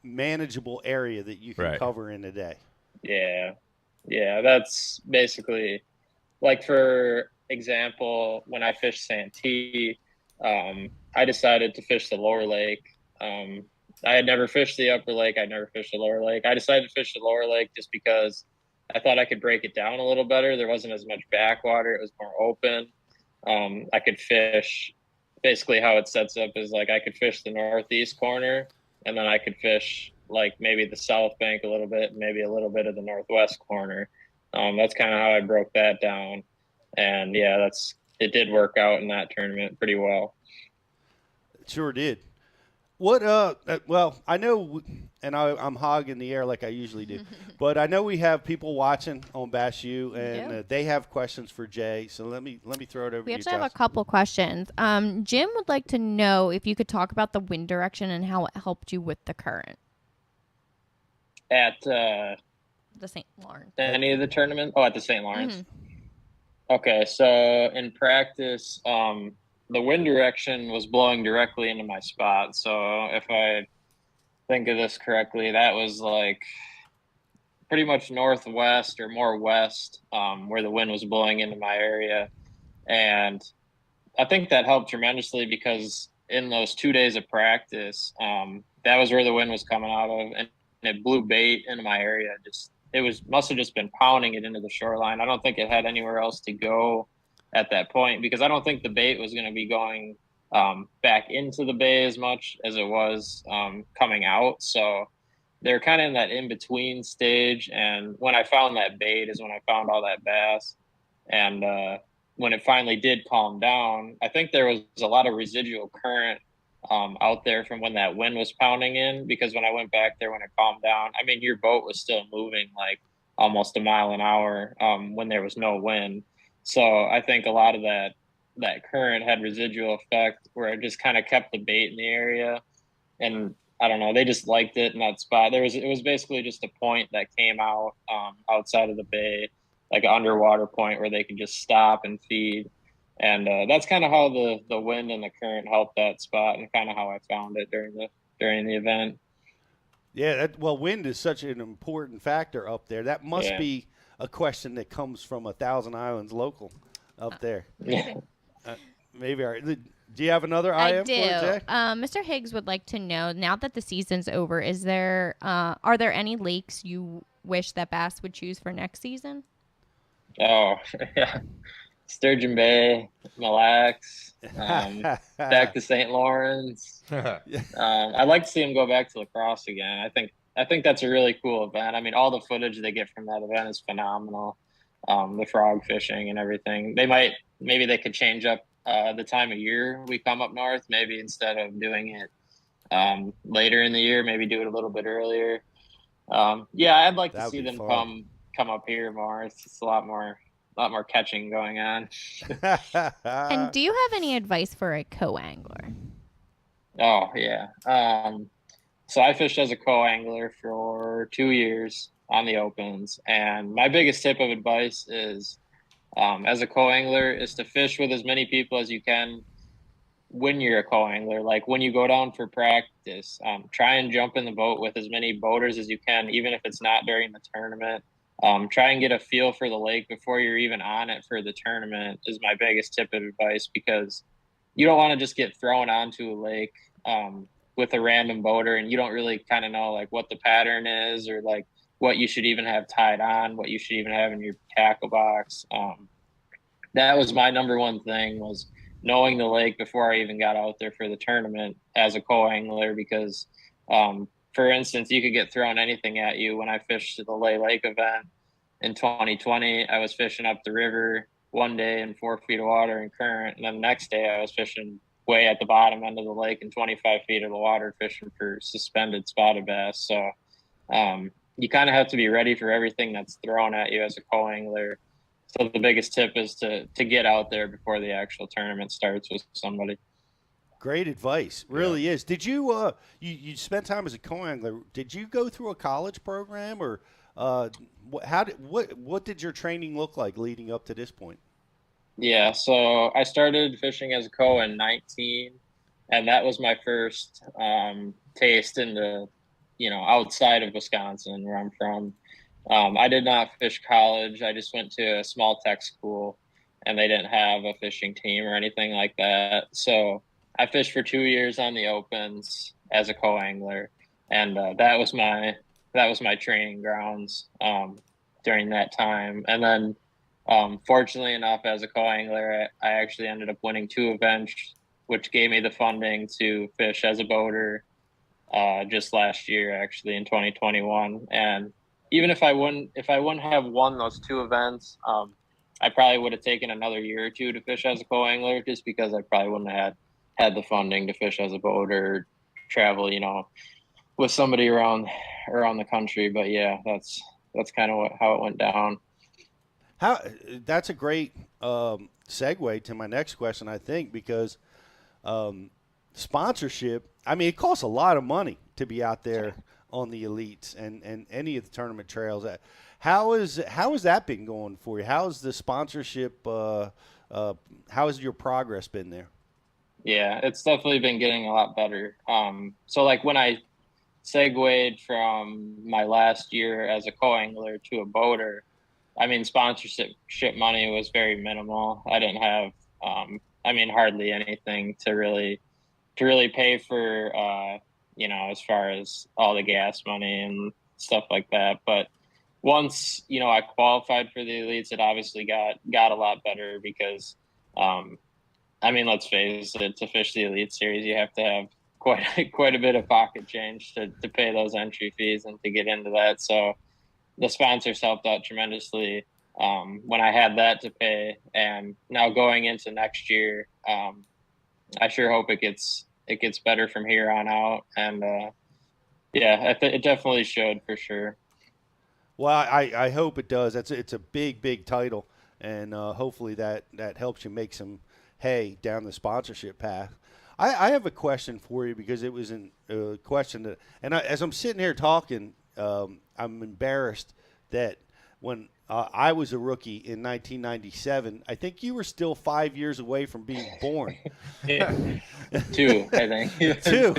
manageable area that you can cover in a day. Yeah, that's basically, like, for example, when I fished Santee, I decided to fish the lower lake. I had never fished the upper lake. I'd never fished the lower lake. I decided to fish the lower lake just because I thought I could break it down a little better. There wasn't as much backwater. It was more open. I could fish, basically how it sets up is like I could fish the northeast corner, and then I could fish like maybe the south bank a little bit, maybe a little bit of the northwest corner. That's kind of how I broke that down. And yeah, it did work out in that tournament pretty well. It sure did. Well, I know, and I'm hogging the air like I usually do, but I know we have people watching on Bass U, and they have questions for Jay. So let me throw it over to you. We actually have a couple questions. Jim would like to know if you could talk about the wind direction and how it helped you with the current. At the St. Lawrence. Any of the tournaments? Oh, at the St. Lawrence. Okay, so in practice, the wind direction was blowing directly into my spot. So if I think of this correctly, that was like pretty much northwest or more west, where the wind was blowing into my area. And I think that helped tremendously because in those 2 days of practice, that was where the wind was coming out of, and it blew bait into my area. Must have just been pounding it into the shoreline. I don't think it had anywhere else to go at that point because I don't think the bait was going to be going back into the bay as much as it was coming out. So they're kind of in that in-between stage. And when I found that bait is when I found all that bass. And when it finally did calm down, I think there was a lot of residual current out there from when that wind was pounding in, because when I went back there, when it calmed down, I mean, your boat was still moving like almost a mile an hour when there was no wind. So I think a lot of that current had residual effect where it just kind of kept the bait in the area. And I don't know, they just liked it in that spot. It was basically just a point that came out outside of the bay, like an underwater point where they could just stop and feed. And that's kind of how the wind and the current helped that spot, and kind of how I found it during the event. Yeah, wind is such an important factor up there. That must be a question that comes from 1,000 Islands local up there. Yeah. Maybe. Do you have another IM? I do. Mr. Higgs would like to know, now that the season's over, are there any lakes you wish that bass would choose for next season? Oh, yeah. Sturgeon Bay, Mille Lacs, back to St. Lawrence. I'd like to see them go back to La Crosse again. I think that's a really cool event. I mean, all the footage they get from that event is phenomenal. The frog fishing and everything. Maybe they could change up the time of year we come up north. Maybe instead of doing it later in the year, maybe do it a little bit earlier. I'd like to see them come up here more. It's just a lot more catching going on. And do you have any advice for a co-angler? Oh, yeah. So I fished as a co-angler for 2 years on the opens. And my biggest tip of advice is, as a co-angler, is to fish with as many people as you can when you're a co-angler. Like when you go down for practice, try and jump in the boat with as many boaters as you can, even if it's not during the tournament. Try and get a feel for the lake before you're even on it for the tournament is my biggest tip of advice, because you don't want to just get thrown onto a lake with a random boater and you don't really kind of know like what the pattern is or like what you should even have tied on, what you should even have in your tackle box. That was my number one thing, was knowing the lake before I even got out there for the tournament as a co-angler, because for instance, you could get thrown anything at you. When I fished the Lay Lake event in 2020, I was fishing up the river one day in 4 feet of water and current. And then the next day I was fishing way at the bottom end of the lake in 25 feet of the water, fishing for suspended spotted bass. So you kind of have to be ready for everything that's thrown at you as a co-angler. So the biggest tip is to get out there before the actual tournament starts with somebody. Great advice, really is. Did you you spent time as a co-angler? Did you go through a college program, or what did your training look like leading up to this point? Yeah, so I started fishing as a co in 19, and that was my first taste into outside of Wisconsin, where I'm from. I did not fish college. I just went to a small tech school, and they didn't have a fishing team or anything like that. So I fished for 2 years on the opens as a co-angler, and that was my training grounds during that time. And then, fortunately enough, as a co-angler, I actually ended up winning 2 events, which gave me the funding to fish as a boater just last year, actually in 2021. And even if I wouldn't have won those 2 events, I probably would have taken another year or 2 to fish as a co-angler, just because I probably wouldn't have had the funding to fish as a boater, travel, with somebody around the country. But yeah, that's kind of how it went down. That's a great segue to my next question, I think, because sponsorship, I mean, it costs a lot of money to be out there on the elites and any of the tournament trails. How has that been going for you? How's the sponsorship? How has your progress been there? Yeah, it's definitely been getting a lot better. So like when I segued from my last year as a co-angler to a boater, I mean, sponsorship money was very minimal. I didn't have, hardly anything to really pay for, as far as all the gas money and stuff like that. But once, I qualified for the elites, it obviously got a lot better because, let's face it, to fish the Elite Series, you have to have quite a bit of pocket change to pay those entry fees and to get into that. So the sponsors helped out tremendously when I had that to pay. And now going into next year, I sure hope it gets better from here on out. And it definitely should, for sure. Well, I hope it does. It's a big title, and hopefully that helps you make some hay down the sponsorship path. I have a question for you, because it was a question that, and as I'm sitting here talking, I'm embarrassed that when I was a rookie in 1997, I think you were still 5 years away from being born. 2, I think. 2.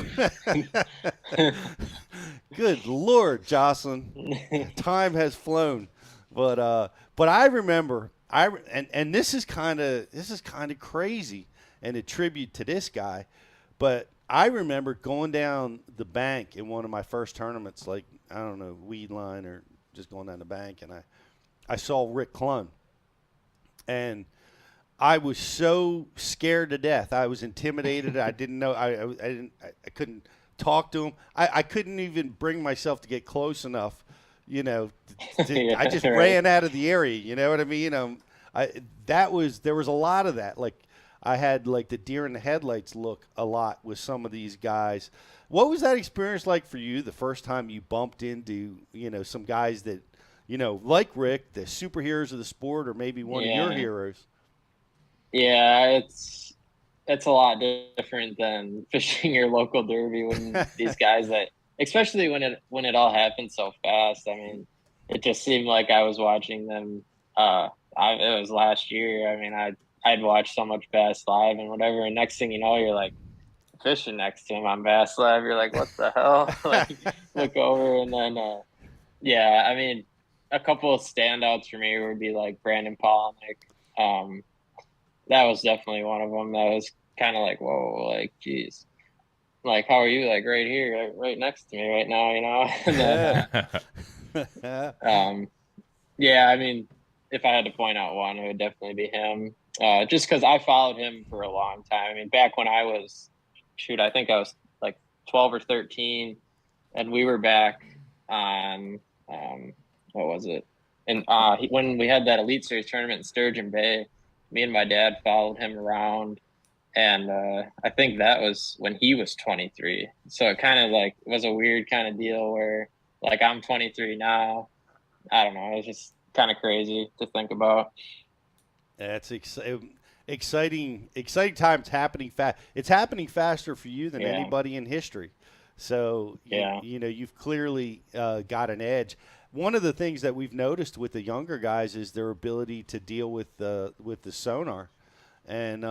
Good Lord, Jocelyn, time has flown. But I remember, and this is kind of crazy, and a tribute to this guy, but I remember going down the bank in one of my first tournaments, like, I don't know, weed line or just going down the bank, and I saw Rick Clun, and I was so scared to death. I was intimidated. I didn't know. I couldn't talk to him. I couldn't even bring myself to get close enough. I just ran out of the area. You know what I mean? There was a lot of that. Like, I had like the deer in the headlights look a lot with some of these guys. What was that experience like for you the first time you bumped into, some guys that, like Rick, the superheroes of the sport, or maybe one of your heroes? Yeah, it's a lot different than fishing your local derby when these guys that, especially when it all happened so fast. I mean, it just seemed like I was watching them. It was last year. I mean, I'd watched so much Bass Live and whatever, and next thing you know, you're like fishing next to him on Bass Live. You're like, what the hell? Like, look over, and then I mean, a couple of standouts for me would be like Brandon Polinick. That was definitely one of them. That was kind of like, whoa, like, geez, like, how are you? Like, right here, like, right next to me right now, And then, I mean, if I had to point out one, it would definitely be him. Just because I followed him for a long time. I mean, back when I was, I think I was like 12 or 13, and we were back on, what was it? And when we had that Elite Series tournament in Sturgeon Bay, me and my dad followed him around, and I think that was when he was 23. So it kind of like was a weird kind of deal where, like, I'm 23 now. I don't know. It was just kind of crazy to think about. That's exciting times happening fast. It's happening faster for you than anybody in history. So, you've clearly got an edge. One of the things that we've noticed with the younger guys is their ability to deal with the sonar. And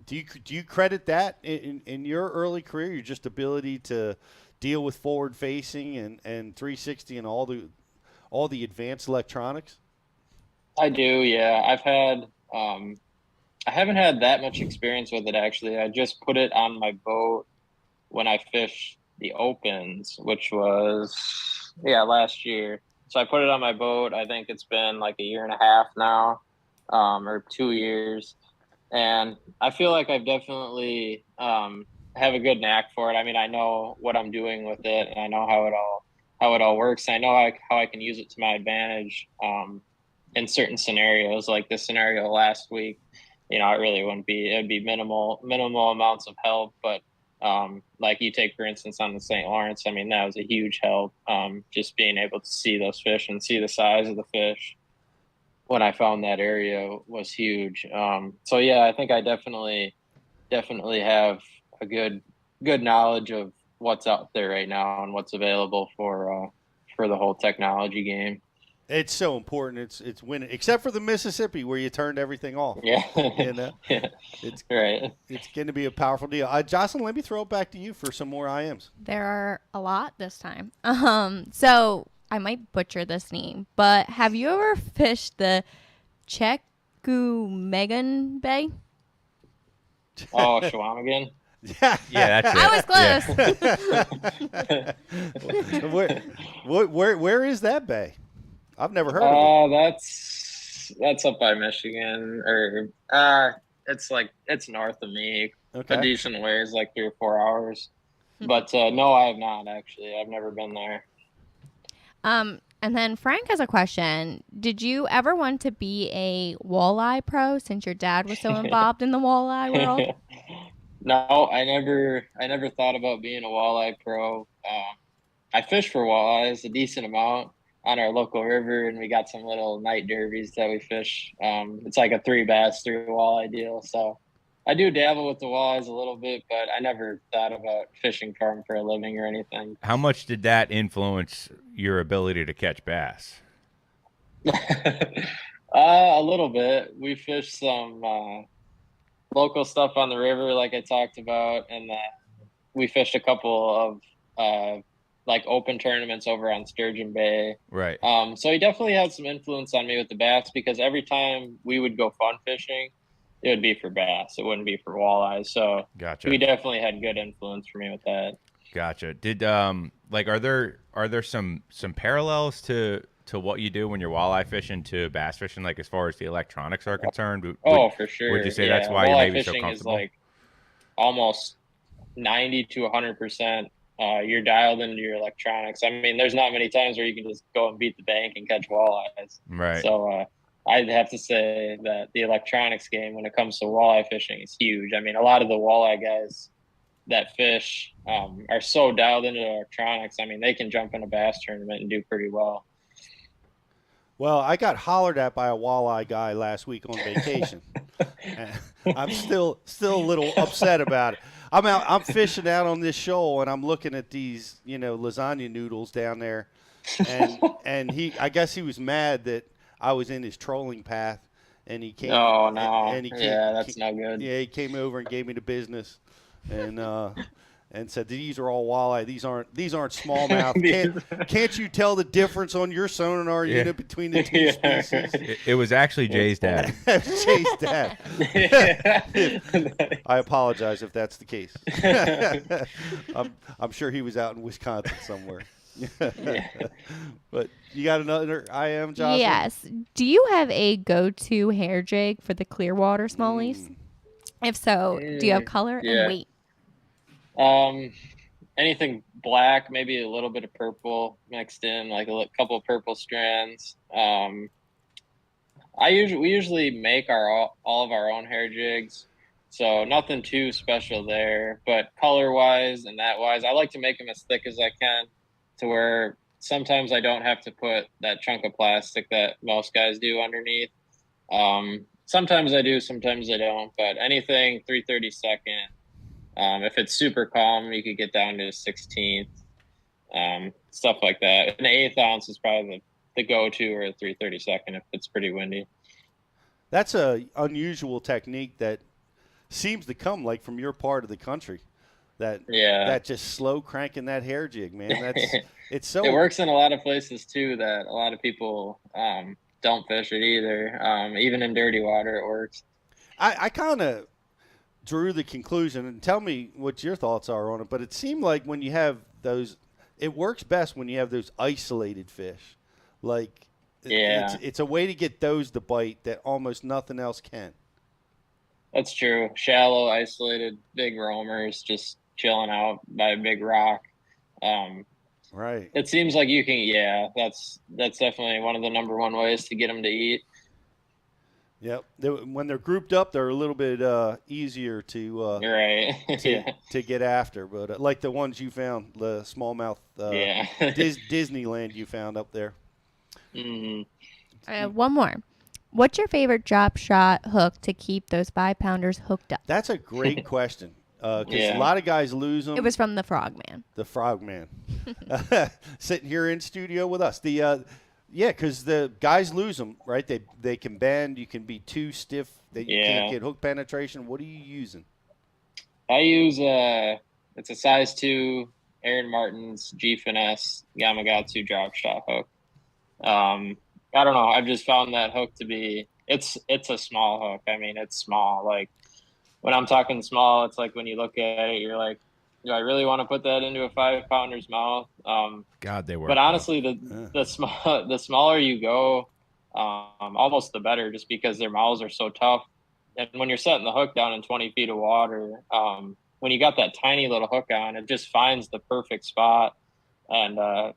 do you credit that in your early career, your just ability to deal with forward facing and 360 and all the advanced electronics? I do, yeah. I haven't had that much experience with it, actually. I just put it on my boat when I fished the Opens, which was last year. So I put it on my boat. I think it's been like a year and a half now, or 2 years. And I feel like I've definitely have a good knack for it. I mean, I know what I'm doing with it, and I know how it all works. I know how I can use it to my advantage in certain scenarios, like this scenario last week. It really wouldn't be. It'd be minimal amounts of help, but like you take, for instance, on the St. Lawrence, I mean, that was a huge help. Just being able to see those fish and see the size of the fish when I found that area was huge. So I think I definitely have a good knowledge of what's out there right now and what's available for the whole technology game. It's so important. It's winning, except for the Mississippi where you turned everything off. Yeah. Yeah. It's right. It's going to be a powerful deal. Jocelyn, let me throw it back to you for some more IMs. There are a lot this time. So I might butcher this name, but have you ever fished the Megan Bay? Oh, Shawamigan? Yeah, that's it. I was close. Where is that bay? I've never heard of it. That's up by Michigan, or it's north of me. Okay. A decent ways, like 3 or 4 hours. But no, I have not actually. I've never been there. And then Frank has a question. Did you ever want to be a walleye pro since your dad was so involved in the walleye world? No, I never thought about being a walleye pro. I fish for walleyes a decent amount on our local river, and we got some little night derbies that we fish. It's like a 3 bass, 3 walleye deal. So I do dabble with the walleyes a little bit, but I never thought about fishing for them for a living or anything. How much did that influence your ability to catch bass? A little bit. We fished some local stuff on the river, like I talked about, and then we fished a couple of like open tournaments over on Sturgeon Bay. Right. So he definitely had some influence on me with the bass, because every time we would go fun fishing, it would be for bass. It wouldn't be for walleyes. So Gotcha. He definitely had good influence for me with that. Gotcha. Did are there some parallels to what you do when you're walleye fishing to bass fishing, like as far as the electronics are concerned? For sure. Would you say yeah. that's why walleye you're maybe so fishing comfortable? is like almost 90 to 100%. You're dialed into your electronics. I mean, there's not many times where you can just go and beat the bank and catch walleyes. Right. So I'd have to say that the electronics game when it comes to walleye fishing is huge. I mean, a lot of the walleye guys that fish are so dialed into electronics. I mean, they can jump in a bass tournament and do pretty well. Well, I got hollered at by a walleye guy last week on vacation. I'm still a little upset about it. I'm fishing out on this shoal, and I'm looking at these, lasagna noodles down there, and I guess he was mad that I was in his trolling path, and he came. Oh no! And he came, that's not good. Yeah, he came over and gave me the business, and said these are all walleye. These aren't smallmouth. Can't you tell the difference on your sonar unit between the two species? It was actually Jay's dad. Jay's dad. I apologize if that's the case. I'm sure he was out in Wisconsin somewhere. But you got another IM, Jocelyn? Yes. Do you have a go-to hair jig for the Clearwater smallies? If so, do you have color and weight? Anything black, maybe a little bit of purple mixed in, like a couple of purple strands. We usually make all of our own hair jigs, so nothing too special there. But color wise and that wise, I like to make them as thick as I can, to where sometimes I don't have to put that chunk of plastic that most guys do underneath. Sometimes I do, sometimes I don't. But anything 3/32. If it's super calm, you could get down to a 16th, stuff like that. An 1/8 ounce is probably the go-to, or a 3/32 if it's pretty windy. That's a unusual technique that seems to come like from your part of the country. That just slow cranking that hair jig, man. It's so. It works in a lot of places too that a lot of people don't fish it either. Even in dirty water, it works. I kind of drew the conclusion, and tell me what your thoughts are on it, but it seemed like when you have those, it works best when you have those isolated fish. Like, it's a way to get those to bite that almost nothing else can. That's true. Shallow, isolated, big roamers just chilling out by a big rock. Right. It seems like you can, that's definitely one of the number one ways to get them to eat. Yep. When they're grouped up, they're a little bit easier to to get after. But like the ones you found, the smallmouth Disneyland you found up there. Mm-hmm. One more. What's your favorite drop shot hook to keep those 5-pounders hooked up? That's a great question. Because a lot of guys lose them. It was from the Frogman. The Frogman. Sitting here in studio with us. Yeah, because the guys lose them, right? They can bend. You can be too stiff that you can't get hook penetration. What are you using? I use it's a size 2 Aaron Martin's G Finesse Yamagatsu drop shot hook. I don't know. I've just found that hook to be it's a small hook. I mean, it's small. Like when I'm talking small, it's like when you look at it, you're like, do I really want to put that into a 5-pounder's mouth? God, they work. But honestly, the smaller you go, almost the better, just because their mouths are so tough. And when you're setting the hook down in 20 feet of water, when you got that tiny little hook on, it just finds the perfect spot. And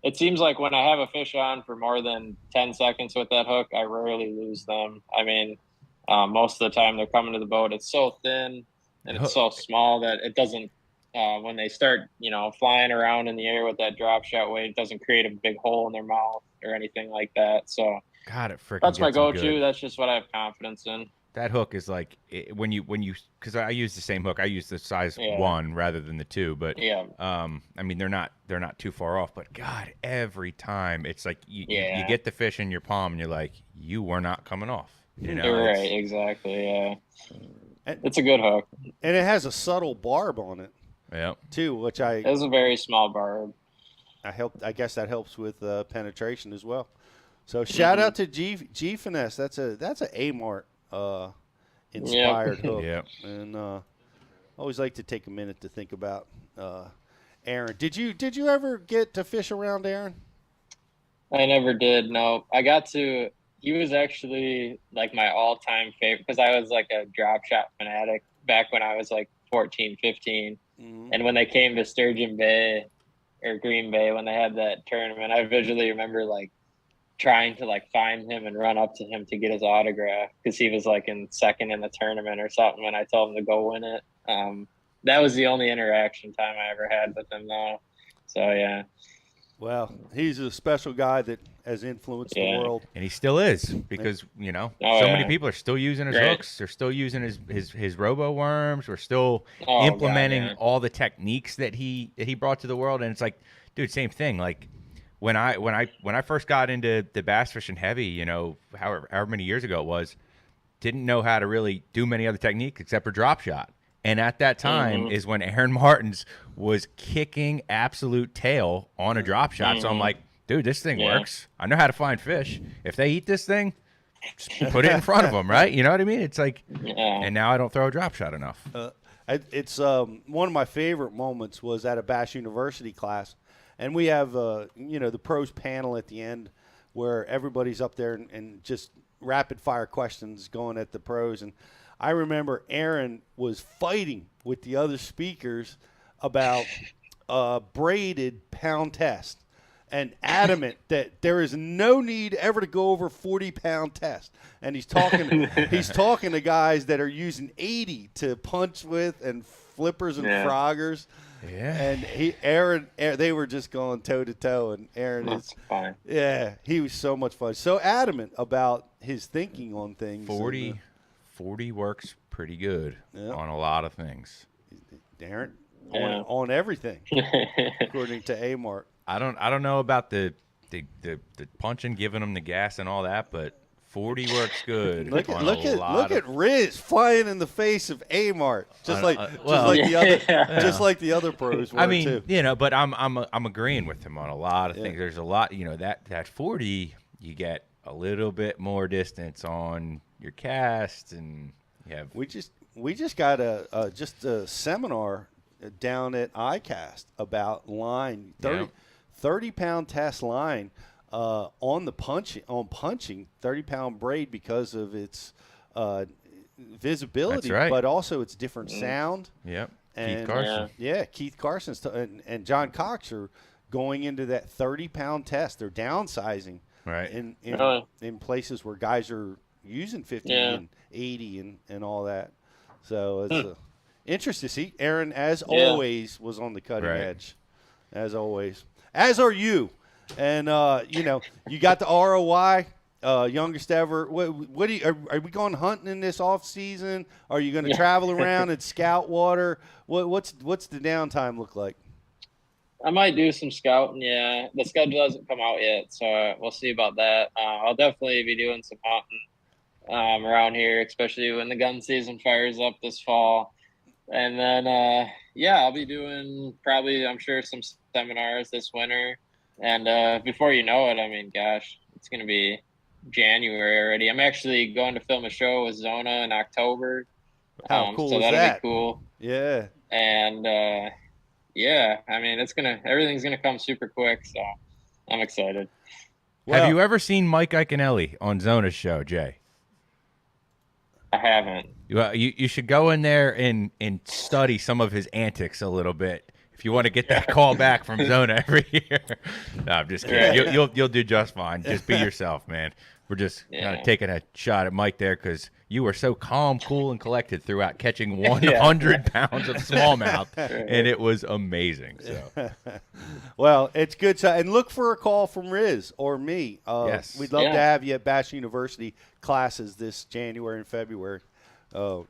it seems like when I have a fish on for more than 10 seconds with that hook, I rarely lose them. I mean, most of the time they're coming to the boat. It's so thin and it's so small that it doesn't, when they start, flying around in the air with that drop shot weight, it doesn't create a big hole in their mouth or anything like that. So God, it freaking that's my gets 'em go-to. good. That's just what I have confidence in. That hook is like when you because I use the same hook. I use the size 1 rather than the 2, but I mean they're not too far off. But God, every time it's like you get the fish in your palm and you're like, you were not coming off. Right, exactly. Yeah, it's a good hook, and it has a subtle barb on it. Yeah, too, which it's a very small barb. I guess that helps with penetration as well. So shout out to G Finesse. That's a Amart inspired hook. Yep. And always like to take a minute to think about Aaron. Did you ever get to fish around Aaron? I never did. No, I got to. He was actually like my all-time favorite because I was like a drop shot fanatic back when I was like 14, 15. Mm-hmm. And when they came to Sturgeon Bay or Green Bay, when they had that tournament, I visually remember like trying to like find him and run up to him to get his autograph because he was like in second in the tournament or something. And I told him to go win it. That was the only interaction time I ever had with him though. So yeah. Well, he's a special guy that has influenced the world, and he still is because many people are still using his hooks. They're still using his robo worms. We're still implementing all the techniques that he brought to the world. And it's like, dude, same thing. Like when I first got into the bass fishing heavy, however many years ago it was, didn't know how to really do many other techniques except for drop shot. And at that time is when Aaron Martins was kicking absolute tail on a drop shot. So I'm like, dude, this thing works. I know how to find fish. If they eat this thing, just put it in front of them, right? You know what I mean? It's like, and now I don't throw a drop shot enough. It's one of my favorite moments was at a Bass University class. And we have, the pros panel at the end where everybody's up there and just rapid fire questions going at the pros. And I remember Aaron was fighting with the other speakers about braided pound test and adamant that there is no need ever to go over 40-pound test. And he's talking to guys that are using 80 to punch with and flippers and froggers. Yeah. And Aaron, they were just going toe to toe, and Aaron That's fine. Yeah, he was so much fun. So adamant about his thinking on things. 40 works pretty good on a lot of things. Aaron, on everything, according to Amart. I don't know about the punching, giving them the gas and all that, but 40 works good. Look at Riz flying in the face of Amart, just like the other pros were. I mean, too. But I'm agreeing with him on a lot of things. There's a lot, that 40 you get a little bit more distance on your cast, and you have. We just got a seminar down at iCast about line 30-pound test line. On punching 30-pound braid because of its visibility, but also its different sound. Yep. And, Keith Carson. Keith Carson and John Cox are going into that 30-pound test. They're downsizing in places where guys are using 50 and 80 and all that. So it's interesting to see. Aaron, as always, was on the cutting edge. As always. As are you. And, you got the ROI, youngest ever. What are we going hunting in this off season? Are you going to travel around and scout water? What's the downtime look like? I might do some scouting. Yeah, the schedule hasn't come out yet, so we'll see about that. I'll definitely be doing some hunting around here, especially when the gun season fires up this fall. And then, I'll be doing probably, I'm sure, some seminars this winter. And before you know it, I mean, gosh, it's going to be January already. I'm actually going to film a show with Zona in October. How cool so is that'll that? be cool. Yeah. And I mean, everything's gonna come super quick, so I'm excited. Have you ever seen Mike Iaconelli on Zona's show, Jay? I haven't. Well, you should go in there and study some of his antics a little bit if you want to get that call back from Zona every year. No, I'm just kidding. You'll do just fine. Just be yourself, man. We're just kind of taking a shot at Mike there because you were so calm, cool, and collected throughout catching 100 pounds of smallmouth, and it was amazing. So, well, it's good. And look for a call from Riz or me. Yes, we'd love to have you at Bass University classes this January and February. So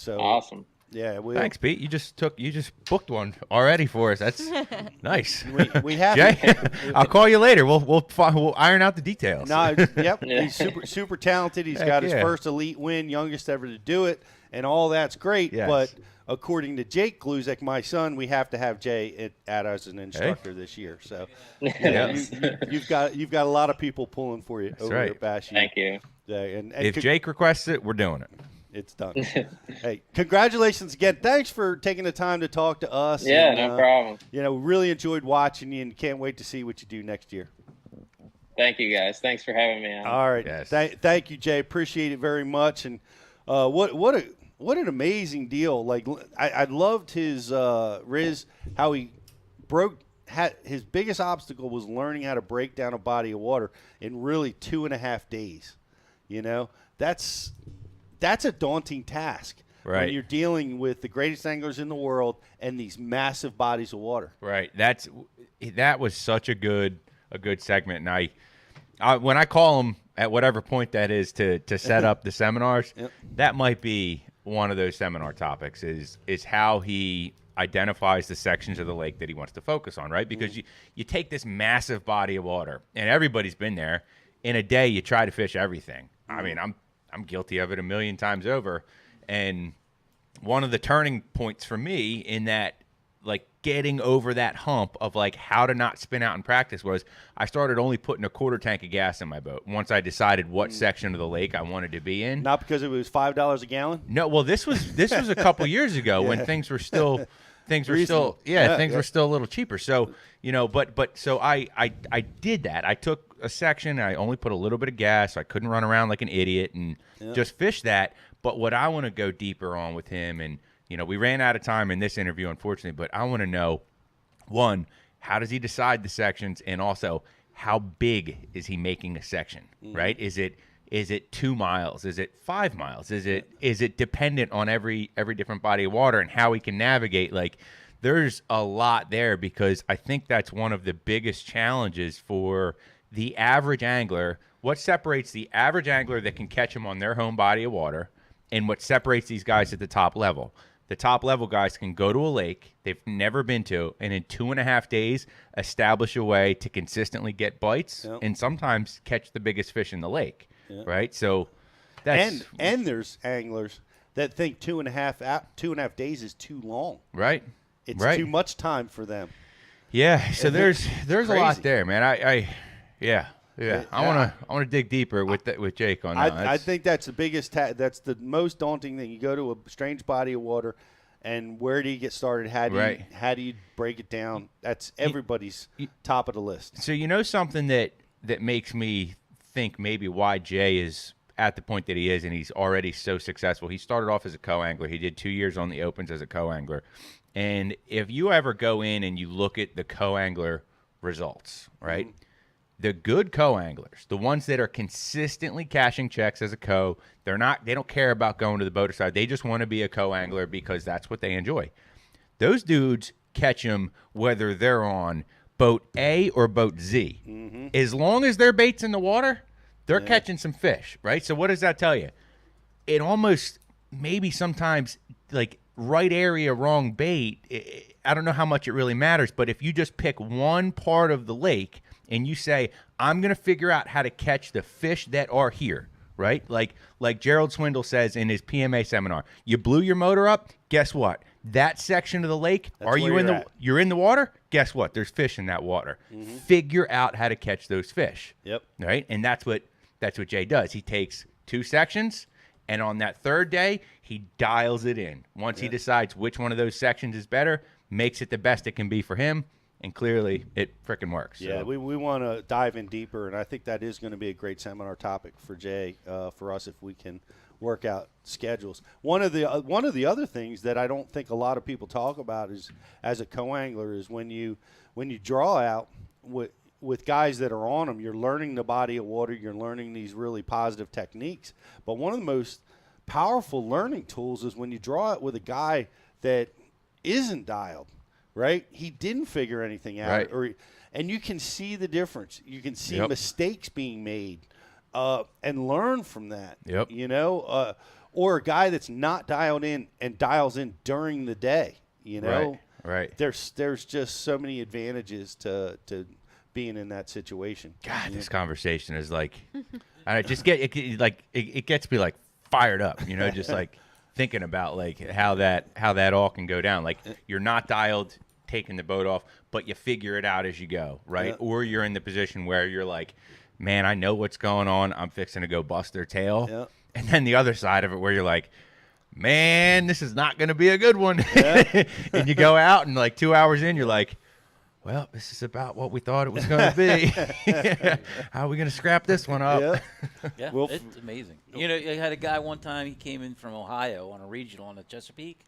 awesome. Yeah, thanks, Pete. You just booked one already for us. That's nice. We have Jay. I'll call you later. We'll iron out the details. No, yep. He's super talented. He's got his first elite win, youngest ever to do it, and all that's great. Yes. But according to Jake Gluzek, my son, we have to have Jay at as an instructor this year. So you've got a lot of people pulling for you over at Bash. Thank you. And if Jake requests it, we're doing it. It's done. Hey, congratulations again. Thanks for taking the time to talk to us. Yeah, and, no problem. Really enjoyed watching you and can't wait to see what you do next year. Thank you, guys. Thanks for having me on. All right. Yes. Thank you, Jay. Appreciate it very much. And what an amazing deal. Like I loved his Riz, how he his biggest obstacle was learning how to break down a body of water in really 2.5 days. That's a daunting task when you're dealing with the greatest anglers in the world and these massive bodies of water. Right. That was such a good segment. And I when I call him at whatever point that is to set up the seminars, that might be one of those seminar topics is how he identifies the sections of the lake that he wants to focus on, right? Because you take this massive body of water, and everybody's been there. In a day, you try to fish everything. I mean, I'm guilty of it a million times over. And one of the turning points for me in that, like, getting over that hump of, like, how to not spin out in practice was I started only putting a quarter tank of gas in my boat once I decided what section of the lake I wanted to be in. Not because it was $5 a gallon? No, well, this was a couple years ago when things were still were still a little cheaper. So, so I did that. I took a section, I only put a little bit of gas. So I couldn't run around like an idiot and just fish that. But what I want to go deeper on with him, and we ran out of time in this interview, unfortunately, but I want to know, one, how does he decide the sections, and also how big is he making a section, right? Is it 2 miles? Is it 5 miles? Is it dependent on every different body of water and how he can navigate? Like, there's a lot there, because I think that's one of the biggest challenges for the average angler. What separates the average angler that can catch them on their home body of water and what separates these guys at the top level? The top level guys can go to a lake they've never been to, and in 2.5 days establish a way to consistently get bites and sometimes catch the biggest fish in the lake. Right, so that's and there's anglers that think 2.5 days is too long. Right, it's too much time for them. Yeah, so there's a lot there, man. I want to dig deeper with Jake on that. I think that's the biggest. That's the most daunting thing. You go to a strange body of water, and where do you get started? How do you break it down? That's everybody's top of the list. So something that makes me think maybe why Jay is at the point that he is, and he's already so successful. He started off as a co-angler. He did 2 years on the Opens as a co-angler. And if you ever go in and you look at the co-angler results, right? Mm-hmm. The good co-anglers, the ones that are consistently cashing checks as a co, they don't care about going to the boater side. They just want to be a co-angler because that's what they enjoy. Those dudes catch them whether they're on boat A or boat Z. Mm-hmm. As long as their bait's in the water, they're catching some fish, right? So what does that tell you? It almost maybe sometimes like right area, wrong bait, I don't know how much it really matters, but if you just pick one part of the lake and you say, I'm going to figure out how to catch the fish that are here, right? Like Gerald Swindle says in his PMA seminar, you blew your motor up, guess what? That section of the lake, you're in the water? Guess what? There's fish in that water. Mm-hmm. Figure out how to catch those fish. Yep. Right? And that's what Jay does. He takes 2 sections, and on that 3rd day, he dials it in. Once he decides which one of those sections is better, makes it the best it can be for him, and clearly it frickin' works. Yeah, so. we want to dive in deeper, and I think that is going to be a great seminar topic for Jay, for us, if we can work out schedules. One of the other things that I don't think a lot of people talk about is, as a co-angler, is when you draw out with guys that are on them, you're learning the body of water, you're learning these really positive techniques. But one of the most powerful learning tools is when you draw it with a guy that isn't dialed, right? He didn't figure anything out, and you can see the difference. You can see mistakes being made. And learn from that, you know, or a guy that's not dialed in and dials in during the day, you know. Right. There's just so many advantages to being in that situation. God, this conversation is like, I just get it gets me like fired up, you know, just like thinking about like how that all can go down. Like you're not dialed, taking the boat off, but you figure it out as you go, right? Yeah. Or you're in the position where you're like, man, I know what's going on. I'm fixing to go bust their tail. Yep. And then the other side of it where you're like, man, this is not going to be a good one. Yep. And you go out and like 2 hours in, you're like, well, this is about what we thought it was going to be. How are we going to scrap this one up? Yep. Yeah, it's amazing. You know, I had a guy one time, he came in from Ohio on a regional on the Chesapeake,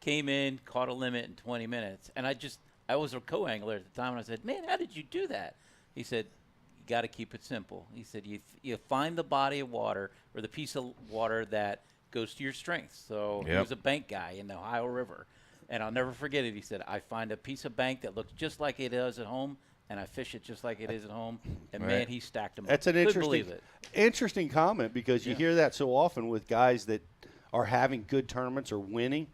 came in, caught a limit in 20 minutes. And I was a co-angler at the time, and I said, man, how did you do that? He said, got to keep it simple. He said you find the body of water or the piece of water that goes to your strengths. So he was a bank guy in the Ohio River, and I'll never forget it. He said, I find a piece of bank that looks just like it does at home, and I fish it just like it is at home. And man, he stacked them up. That's an interesting comment, because you hear that so often with guys that are having good tournaments or winning,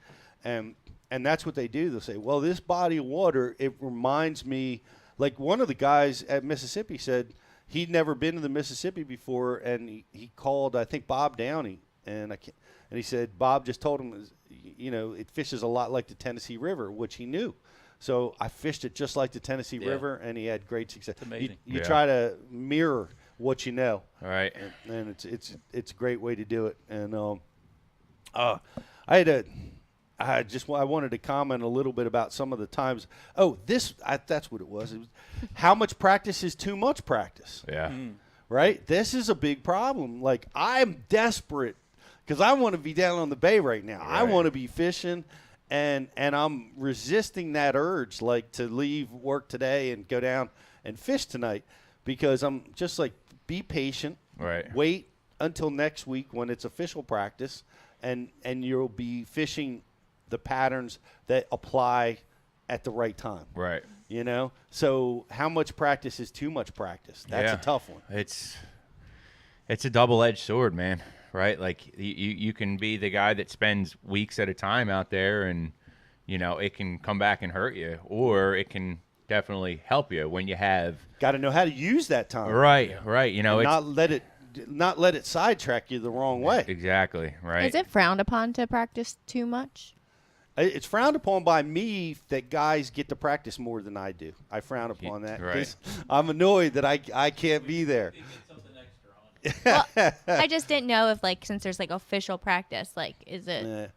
and that's what they do. They'll say, well, this body of water, it reminds me, like one of the guys at Mississippi said he'd never been to the Mississippi before, and he called, I think, Bob Downey, and he said Bob just told him, you know, it fishes a lot like the Tennessee River, which he knew. So I fished it just like the Tennessee River, and he had great success. It's amazing. You try to mirror what you know, right? And it's a great way to do it. And I wanted to comment a little bit about some of the times. Oh, that's what it was. It was how much practice is too much practice. Yeah. Right? This is a big problem. Like, I'm desperate because I want to be down on the bay right now. Right. I want to be fishing, and I'm resisting that urge, like, to leave work today and go down and fish tonight, because I'm just like, be patient. Right. Wait until next week when it's official practice, and you'll be fishing the patterns that apply at the right time. Right. You know? So how much practice is too much practice? That's a tough one. It's a double-edged sword, man, right? Like you can be the guy that spends weeks at a time out there, and, you know, it can come back and hurt you, or it can definitely help you when you have – got to know how to use that time. Right. You know, and not let it sidetrack you the wrong way. Exactly, right. Is it frowned upon to practice too much? It's frowned upon by me that guys get to practice more than I do. I frown upon that. Right. I'm annoyed that I can't be there. Well, I just didn't know if, like, since there's, like, official practice, like, is it?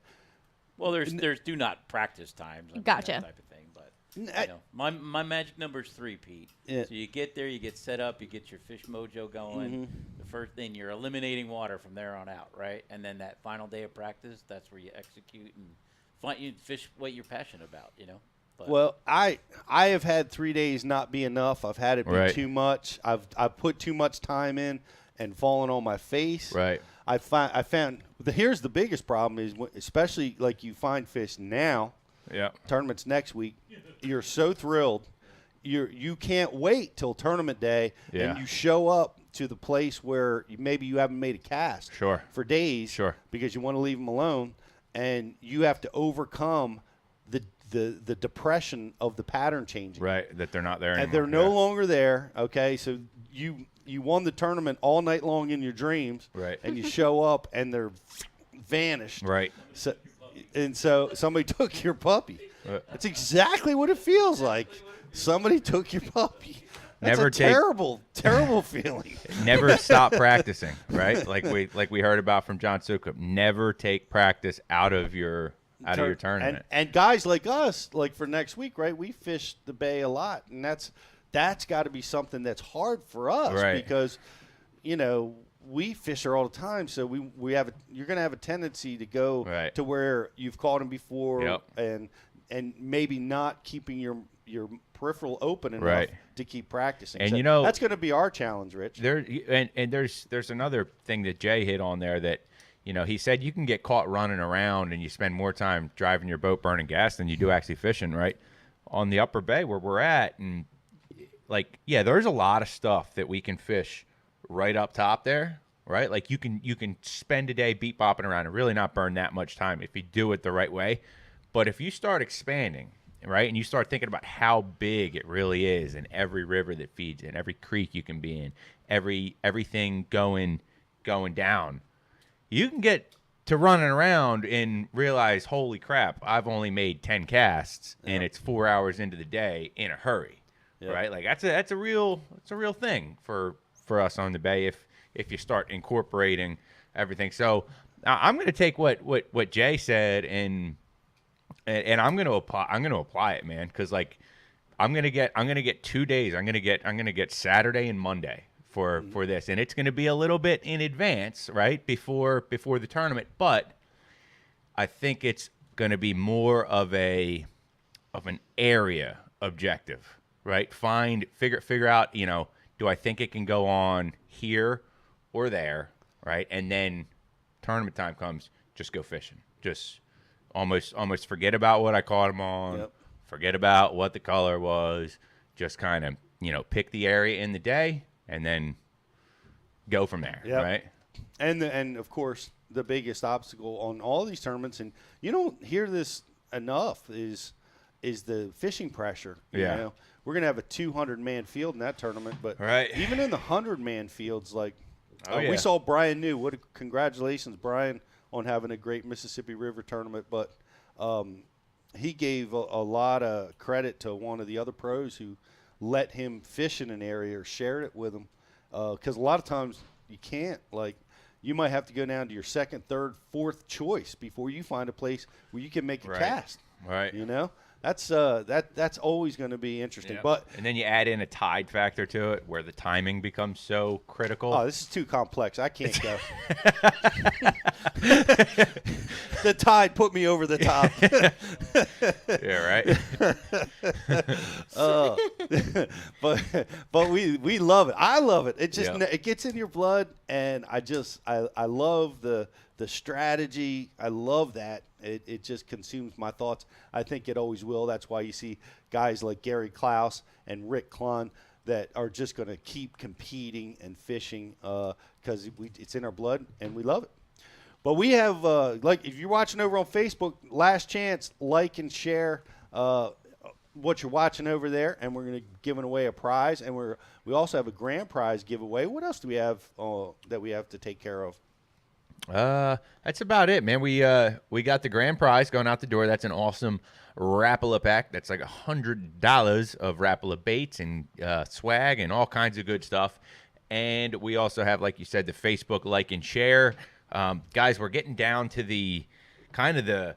Well, there's do not practice times. Gotcha. That type of thing, but you know, my magic number is 3, Pete. Yeah. So you get there, you get set up, you get your fish mojo going. Mm-hmm. The first thing, you're eliminating water from there on out, right? And then that final day of practice, that's where you execute and you fish what you're passionate about, you know. But well, I have had 3 days not be enough. I've had it be too much. I've put too much time in and fallen on my face. Right. I found here's the biggest problem is, especially like you find fish now. Yeah. Tournament's next week. You're so thrilled. You can't wait till tournament day, and you show up to the place where maybe you haven't made a cast for days. Sure. Because you want to leave them alone. and you have to overcome the depression of the pattern changing. Right, that they're not there anymore. And they're no longer there, okay? So you won the tournament all night long in your dreams. Right. And you show up, and they're vanished. Right. So somebody took your puppy. That's exactly what it feels like. Somebody took your puppy. That's a terrible feeling. Never stop practicing, right? Like we heard about from John Sukup. Never take practice out of your tournament. And guys like us, like for next week, right? We fish the bay a lot, and that's got to be something that's hard for us, right? Because we fish her all the time, so you're going to have a tendency to go to where you've caught them before, and maybe not keeping your peripheral open enough to keep practicing. And so that's going to be our challenge, Rich. There's another thing that Jay hit on there that he said you can get caught running around and you spend more time driving your boat burning gas than you do actually fishing, right? On the upper bay where we're at, and there's a lot of stuff that we can fish right up top there, right? Like you can spend a day beat bopping around and really not burn that much time if you do it the right way. But if you start expanding, right, and you start thinking about how big it really is, and every river that feeds in, every creek you can be in, everything going down, you can get to running around and realize, holy crap, I've only made 10 casts, and it's 4 hours into the day in a hurry, right? Like that's a real thing for us on the bay if you start incorporating everything. So I'm going to take what Jay said and I'm going to apply it, man, because I'm going to get 2 days. I'm going to get Saturday and Monday for this, and it's going to be a little bit in advance, right, before the tournament. But I think it's going to be more of an area objective, right? Figure out, do I think it can go on here or there, right? And then tournament time comes, just go fishing, just almost forget about what I caught them on. Forget about what the color was. Just kind of, pick the area in the day and then go from there, right? And of course, the biggest obstacle on all these tournaments, and you don't hear this enough, is the fishing pressure. You know? We're going to have a 200-man field in that tournament, but even in the 100-man fields, we saw Brian New. Congratulations, Brian, on having a great Mississippi River tournament, but he gave a lot of credit to one of the other pros who let him fish in an area or shared it with him, because a lot of times you can't. You might have to go down to your second, third, fourth choice before you find a place where you can make a cast. Right. That's always going to be interesting. But and then you add in a tide factor to it, where the timing becomes so critical. Oh, this is too complex. I can't go. The tide put me over the top. But we love it. I love it. It just it gets in your blood, and I love the strategy. I love that. It just consumes my thoughts. I think it always will. That's why you see guys like Gary Klaus and Rick Klun that are just going to keep competing and fishing because it's in our blood, and we love it. But we have, if you're watching over on Facebook, last chance, like and share what you're watching over there, and we're going to be giving away a prize, and we also have a grand prize giveaway. What else do we have that we have to take care of? That's about it, man. We got the grand prize going out the door. That's an awesome Rapala pack. That's like $100 of Rapala baits and swag and all kinds of good stuff. And we also have, like you said, the Facebook like and share. Guys, we're getting down to the kind of the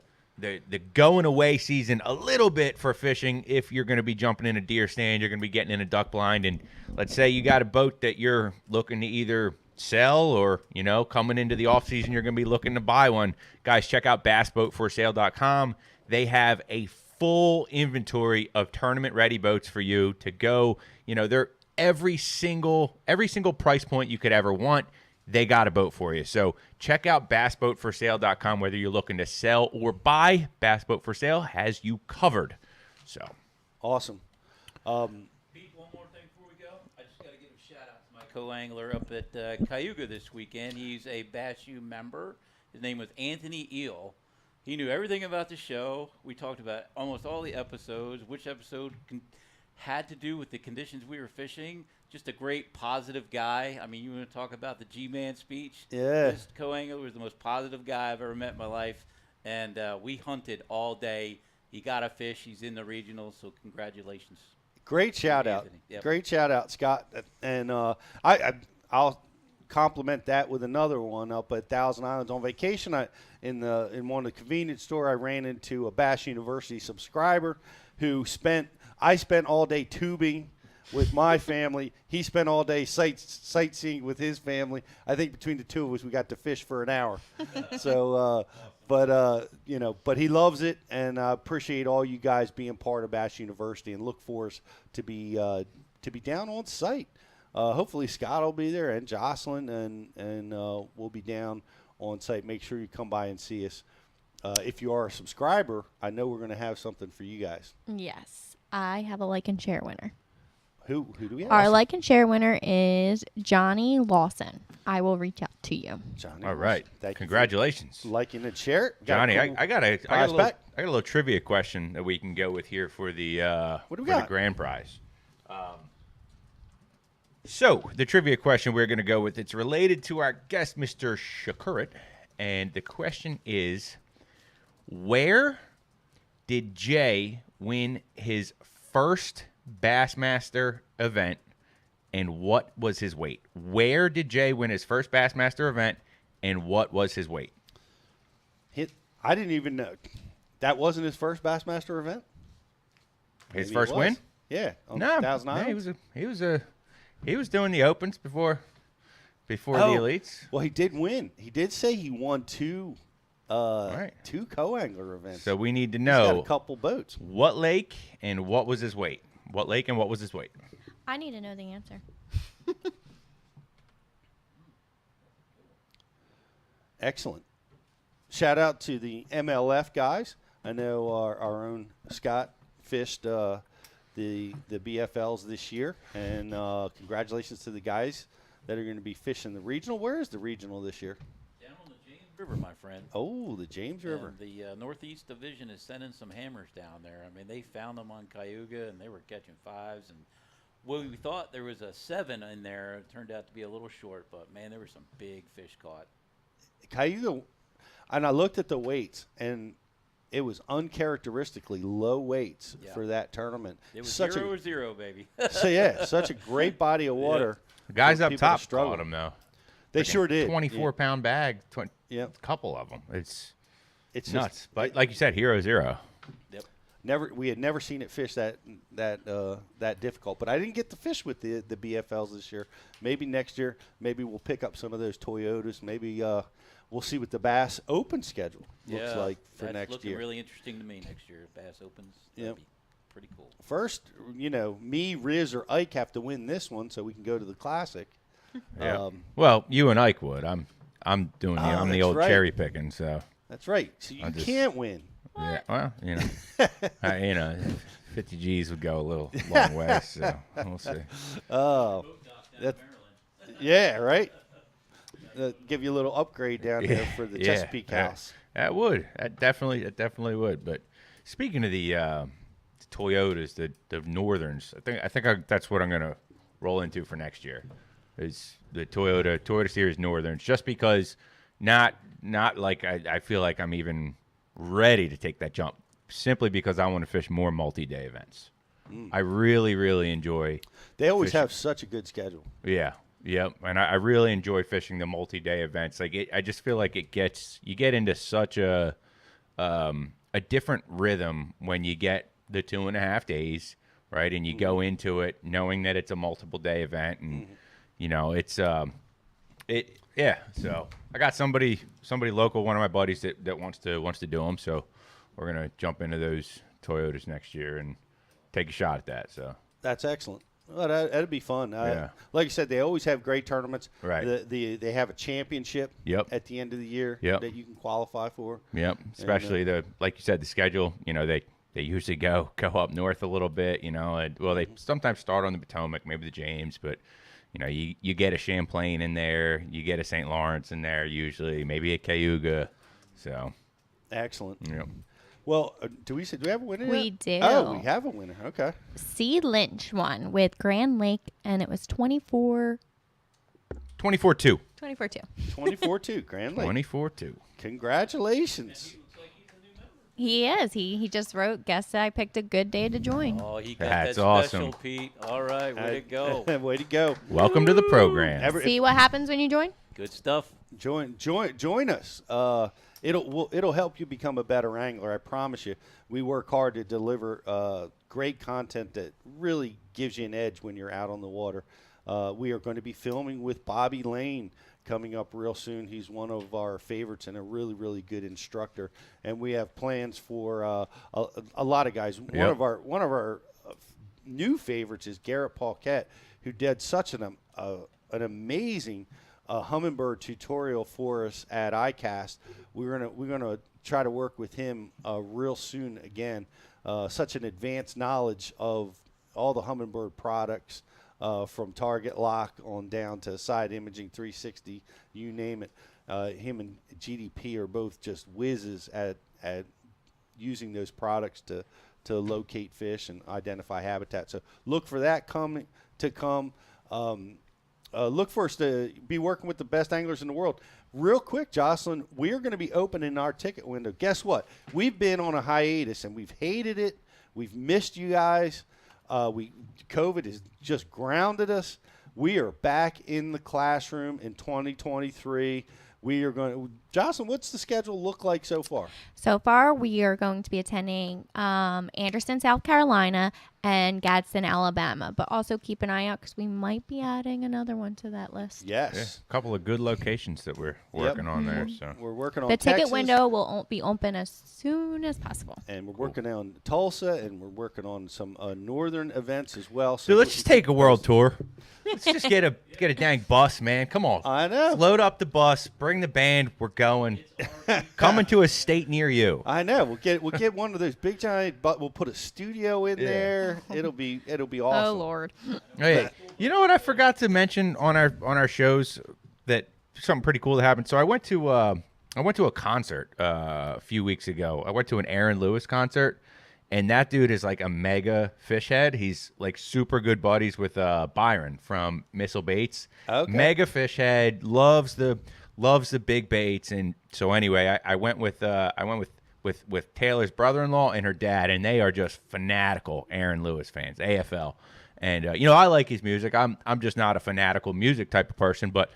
going away season a little bit for fishing. If you're going to be jumping in a deer stand, you're going to be getting in a duck blind, and let's say you got a boat that you're looking to either sell or, coming into the off season, you're going to be looking to buy one. Guys, check out bassboatforsale.com. They have a full inventory of tournament ready boats for you to go. They're every single price point you could ever want. They got a boat for you. So check out bassboatforsale.com. Whether you're looking to sell or buy, Bass Boat for Sale has you covered. So awesome. Pete, one more thing before we go. I just got to give a shout out to my co-angler up at Cayuga this weekend. He's a Bass U member. His name was Anthony Eel. He knew everything about the show. We talked about almost all the episodes, which episode had to do with the conditions we were fishing. Just a great positive guy. I mean, you want to talk about the G-Man speech? Yeah. This co-angler was the most positive guy I've ever met in my life. And we hunted all day. He got a fish. He's in the regional, so congratulations. Great shout out. Yep. Great shout out, Scott. And I'll compliment that with another one up at Thousand Islands on vacation. In one of the convenience store, I ran into a Bass University subscriber who I spent all day tubing with my family. He spent all day sightseeing with his family. I think between the two of us, we got to fish for an hour. So, but he loves it, and I appreciate all you guys being part of Bass University, and look for us to be down on site. Hopefully Scott will be there, and Jocelyn, and we'll be down on site. Make sure you come by and see us. If you are a subscriber, I know we're going to have something for you guys. Yes, I have a like and share winner. Who do we have? Our like and share winner is Johnny Lawson. I will reach out to you. Johnny. All right. Congratulations. Liking and share it. Johnny, I got a little trivia question that we can go with here for the the grand prize. So the trivia question we're going to go with, it's related to our guest, Mr. Przekurat, and the question is, where did Jay win his first Bassmaster event, and what was his weight? Where did Jay win his first Bassmaster event, and what was his weight? I didn't even know. That wasn't his first Bassmaster event? His first win? Yeah. No, he was doing the opens before the elites. Well, he did win. He did say he won two co-angler events. So we need to know. He's got a couple boats. What lake and what was his weight? What lake and what was his weight? I need to know the answer. Excellent. Shout out to the MLF guys. I know our own Scott fished the BFLs this year, and congratulations to the guys that are going to be fishing the regional. Where is the regional this year? Down on the James River, my friend. Oh, the James River. And the Northeast Division is sending some hammers down there. I mean, they found them on Cayuga, and they were catching fives. And we thought there was a 7 in there. It turned out to be a little short, but, man, there were some big fish caught. Cayuga, and I looked at the weights, and it was uncharacteristically low weights for that tournament. It was 0-0, baby. So, yeah, such a great body of water. The guys up top caught them, though. They sure did. 24-pound bag, a couple of them. It's nuts. But like you said, 0-0. Yep. We had never seen it fish that difficult. But I didn't get to fish with the BFLs this year. Maybe next year, maybe we'll pick up some of those Toyotas. Maybe we'll see what the Bass Open schedule looks like for next year. That's looking really interesting to me next year. Bass Opens. That'd be pretty cool. First, me, Riz, or Ike have to win this one so we can go to the Classic. Yeah. Well, you and Ike would. I'm doing I'm the old cherry picking, so. That's right. So you can't win. Yeah. Well, 50 G's would go a long way, so we'll see. Oh. Yeah, right. Give you a little upgrade down there for the Chesapeake house. That would. That definitely would. But speaking of the Toyotas, the Northerns, I think that's what I'm gonna roll into for next year. Is the Toyota Series Northerns, just because not like I feel like I'm even ready to take that jump, simply because I want to fish more multi-day events. I really, really enjoy. They always have such a good schedule. Yeah. Yep, and I really enjoy fishing the multi-day events. I just feel like you get into such a different rhythm when you get the 2.5 days, right? And you go into it knowing that it's a multiple day event, and it's So I got somebody local, one of my buddies that wants to do them. So we're gonna jump into those Toyotas next year and take a shot at that. So that's excellent. Well, that'd be fun. Like I said, they always have great tournaments. Right. They have a championship at the end of the year that you can qualify for. Yep. Especially like you said, the schedule. They usually go up north a little bit. They sometimes start on the Potomac, maybe the James, but you get a Champlain in there, you get a St. Lawrence in there usually, maybe a Cayuga. So Excellent. Yep. Well, do we have a winner We yet? do. Oh, we have a winner. Okay. C. Lynch won with Grand Lake, and it was 24-2. 24-2. 24-2, Grand Lake. 24-2. Congratulations. He is. He just wrote, guess I picked a good day to join. Oh, he got That's that awesome. special, Pete. All right, way to go. Way to go. Welcome to the program. See what happens when you join? Good stuff. Join us. It'll help you become a better angler. I promise you. We work hard to deliver great content that really gives you an edge when you're out on the water. We are going to be filming with Bobby Lane coming up real soon. He's one of our favorites and a really, really good instructor. And we have plans for a lot of guys. Yep. One of our new favorites is Garrett Paquette, who did such an amazing hummingbird tutorial for us at ICAST. We're gonna try to work with him real soon again. Such an advanced knowledge of all the hummingbird products. From target lock on down to side imaging 360, you name it. Him and GDP are both just whizzes at using those products to locate fish and identify habitat. So look for that come. Look for us to be working with the best anglers in the world. Real quick, Jocelyn, we're going to be opening our ticket window. Guess what? We've been on a hiatus, and we've hated it. We've missed you guys. COVID has just grounded us. We are back in the classroom in 2023. We are going to, Jocelyn, what's the schedule look like so far? So far, we are going to be attending Anderson, South Carolina, and Gadsden, Alabama. But also keep an eye out because we might be adding another one to that list. Yes. Yeah, a couple of good locations that we're working on there. So we're working on the Texas, ticket window will be open as soon as possible. and we're working on Tulsa, and we're working on some northern events as well. Dude, let's just take a world tour. Let's just get a dang bus, man. Come on. I know. Let's load up the bus, bring the band. We're going. Coming to a state near you. I know. We'll get one of those big giant. But we'll put a studio in there. It'll be awesome. Oh Lord. Hey, you know what I forgot to mention on our shows that something pretty cool that happened. So I went to a concert a few weeks ago. I went to an Aaron Lewis concert. And that dude is like a mega fish head. He's like super good buddies with Byron from Missile Baits. Okay. Mega fish head, loves the big baits. And so anyway, I went with Taylor's brother-in-law and her dad, and they are just fanatical Aaron Lewis fans, AFL. And I like his music. I'm just not a fanatical music type of person, but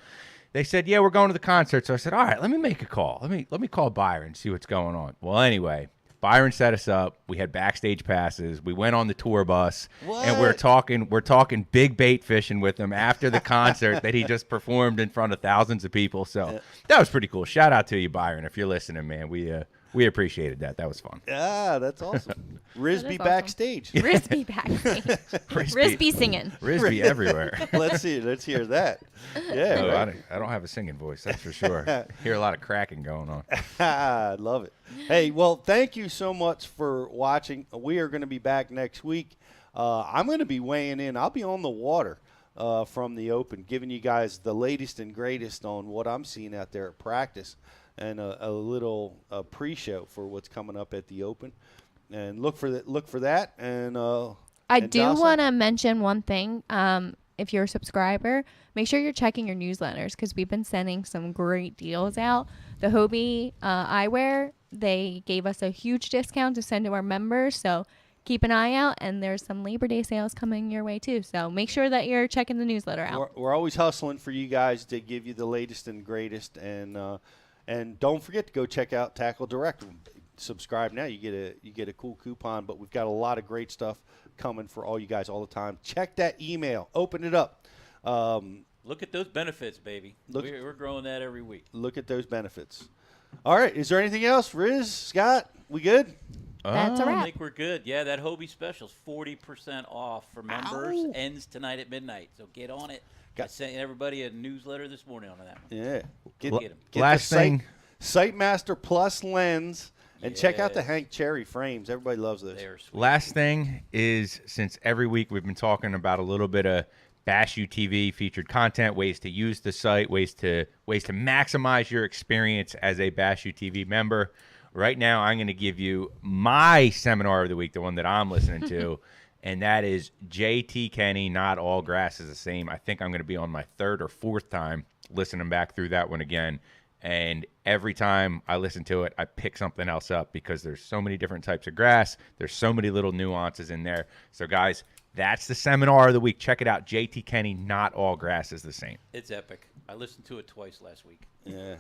they said, yeah, we're going to the concert. So I said, all right, let me make a call. Let me call Byron, see what's going on. Well, anyway, Byron set us up. We had backstage passes. We went on the tour bus, and we're talking big bait fishing with him after the concert that he just performed in front of thousands of people. So that was pretty cool. Shout out to you, Byron, if you're listening, man. We appreciated that. That was fun. Yeah, that's awesome. Risby awesome. backstage. Risby backstage. Risby singing. Risby everywhere. Let's hear that. Yeah, No, right. I don't have a singing voice, that's for sure. Hear a lot of cracking going on. I love it. Hey, well, thank you so much for watching. We are going to be back next week. I'm going to be weighing in. I'll be on the water from the Open, giving you guys the latest and greatest on what I'm seeing out there at practice, and a little pre-show for what's coming up at the Open. And look for that. And I do want to mention one thing. If you're a subscriber, make sure you're checking your newsletters because we've been sending some great deals out. The Hobie Eyewear, they gave us a huge discount to send to our members. So keep an eye out, and there's some Labor Day sales coming your way too. So make sure that you're checking the newsletter out. We're always hustling for you guys to give you the latest and greatest. And don't forget to go check out TackleDirect. Subscribe now. You get a cool coupon, but we've got a lot of great stuff coming for all you guys all the time. Check that email. Open it up. Look at those benefits, baby. We're growing that every week. Look at those benefits. All right. Is there anything else, Riz, Scott? We good? That's a wrap. I think we're good. Yeah, that Hobie special's 40% off for members. Ow. Ends tonight at midnight. So get on it. I sent everybody a newsletter this morning on that one. Yeah. Get them. Last thing. Sightmaster Plus lens. And check out the Hank Cherry frames. Everybody loves those. Last thing is, since every week we've been talking about a little bit of Bash UTV featured content, ways to use the site, ways to maximize your experience as a Bash UTV member, right now I'm going to give you my seminar of the week, the one that I'm listening to, and that is J.T. Kenny, Not All Grass is the Same. I think I'm going to be on my third or fourth time listening back through that one again. And every time I listen to it, I pick something else up because there's so many different types of grass. There's so many little nuances in there. So, guys, that's the seminar of the week. Check it out. J.T. Kenny, Not All Grass is the Same. It's epic. I listened to it twice last week. Yeah.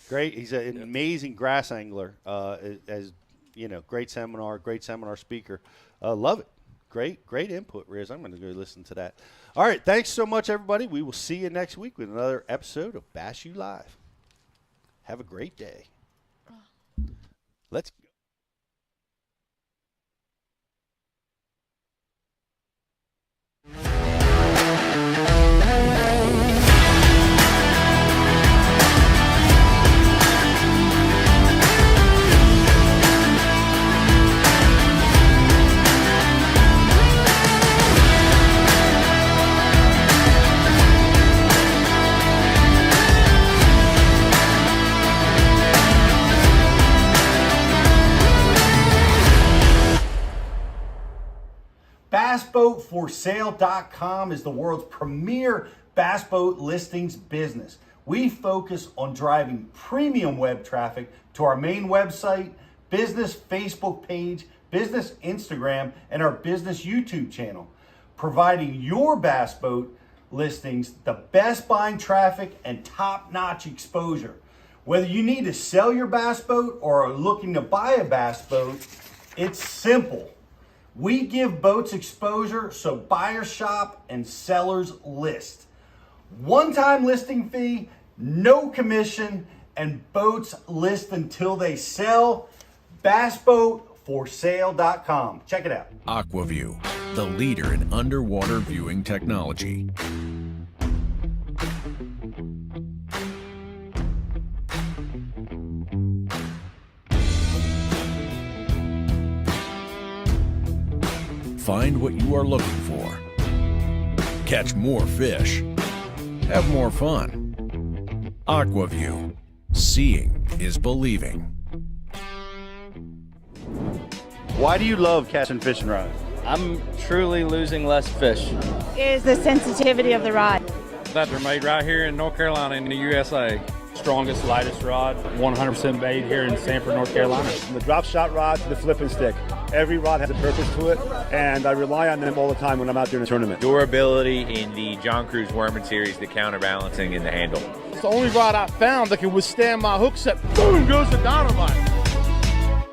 Great. He's an amazing grass angler. As you know, great seminar speaker. Love it. Great input, Riz. I'm going to go listen to that. All right. Thanks so much, everybody. We will see you next week with another episode of Bass U Live. Have a great day. Let's go. BassBoatForSale.com is the world's premier bass boat listings business. We focus on driving premium web traffic to our main website, business Facebook page, business Instagram, and our business YouTube channel, providing your bass boat listings the best buying traffic and top-notch exposure. Whether you need to sell your bass boat or are looking to buy a bass boat, it's simple. We give boats exposure so buyers shop and sellers list. One-time listing fee, no commission, and boats list until they sell. BassBoatForSale.com. Check it out. AquaView, the leader in underwater viewing technology. Find what you are looking for. Catch more fish. Have more fun. AquaView. Seeing is believing. Why do you love casting fishing rods? I'm truly losing less fish. Is the sensitivity of the rod. That they're made right here in North Carolina in the USA. Strongest, lightest rod, 100% made here in Sanford, North Carolina. From the drop shot rod to the flipping stick, every rod has a purpose to it, and I rely on them all the time when I'm out there in a tournament. Durability in the John Cruz Worming series, the counterbalancing in the handle. It's the only rod I found that can withstand my hook set. Boom goes the dynamite.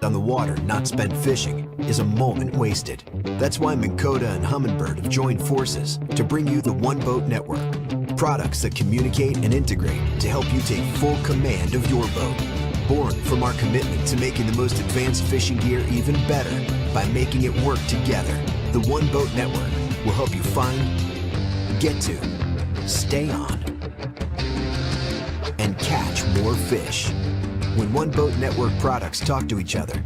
On the water, not spent fishing is a moment wasted. That's why Minn Kota and Humminbird have joined forces to bring you the One Boat Network. Products that communicate and integrate to help you take full command of your boat. Born from our commitment to making the most advanced fishing gear even better by making it work together, the One Boat Network will help you find, get to, stay on, and catch more fish. When One Boat Network products talk to each other,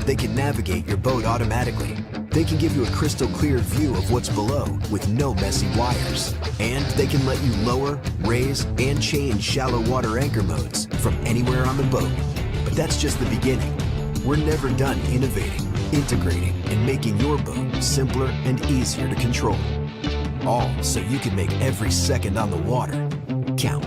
they can navigate your boat automatically. They can give you a crystal clear view of what's below with no messy wires. And they can let you lower, raise, and change shallow water anchor modes from anywhere on the boat. But that's just the beginning. We're never done innovating, integrating, and making your boat simpler and easier to control. All so you can make every second on the water count.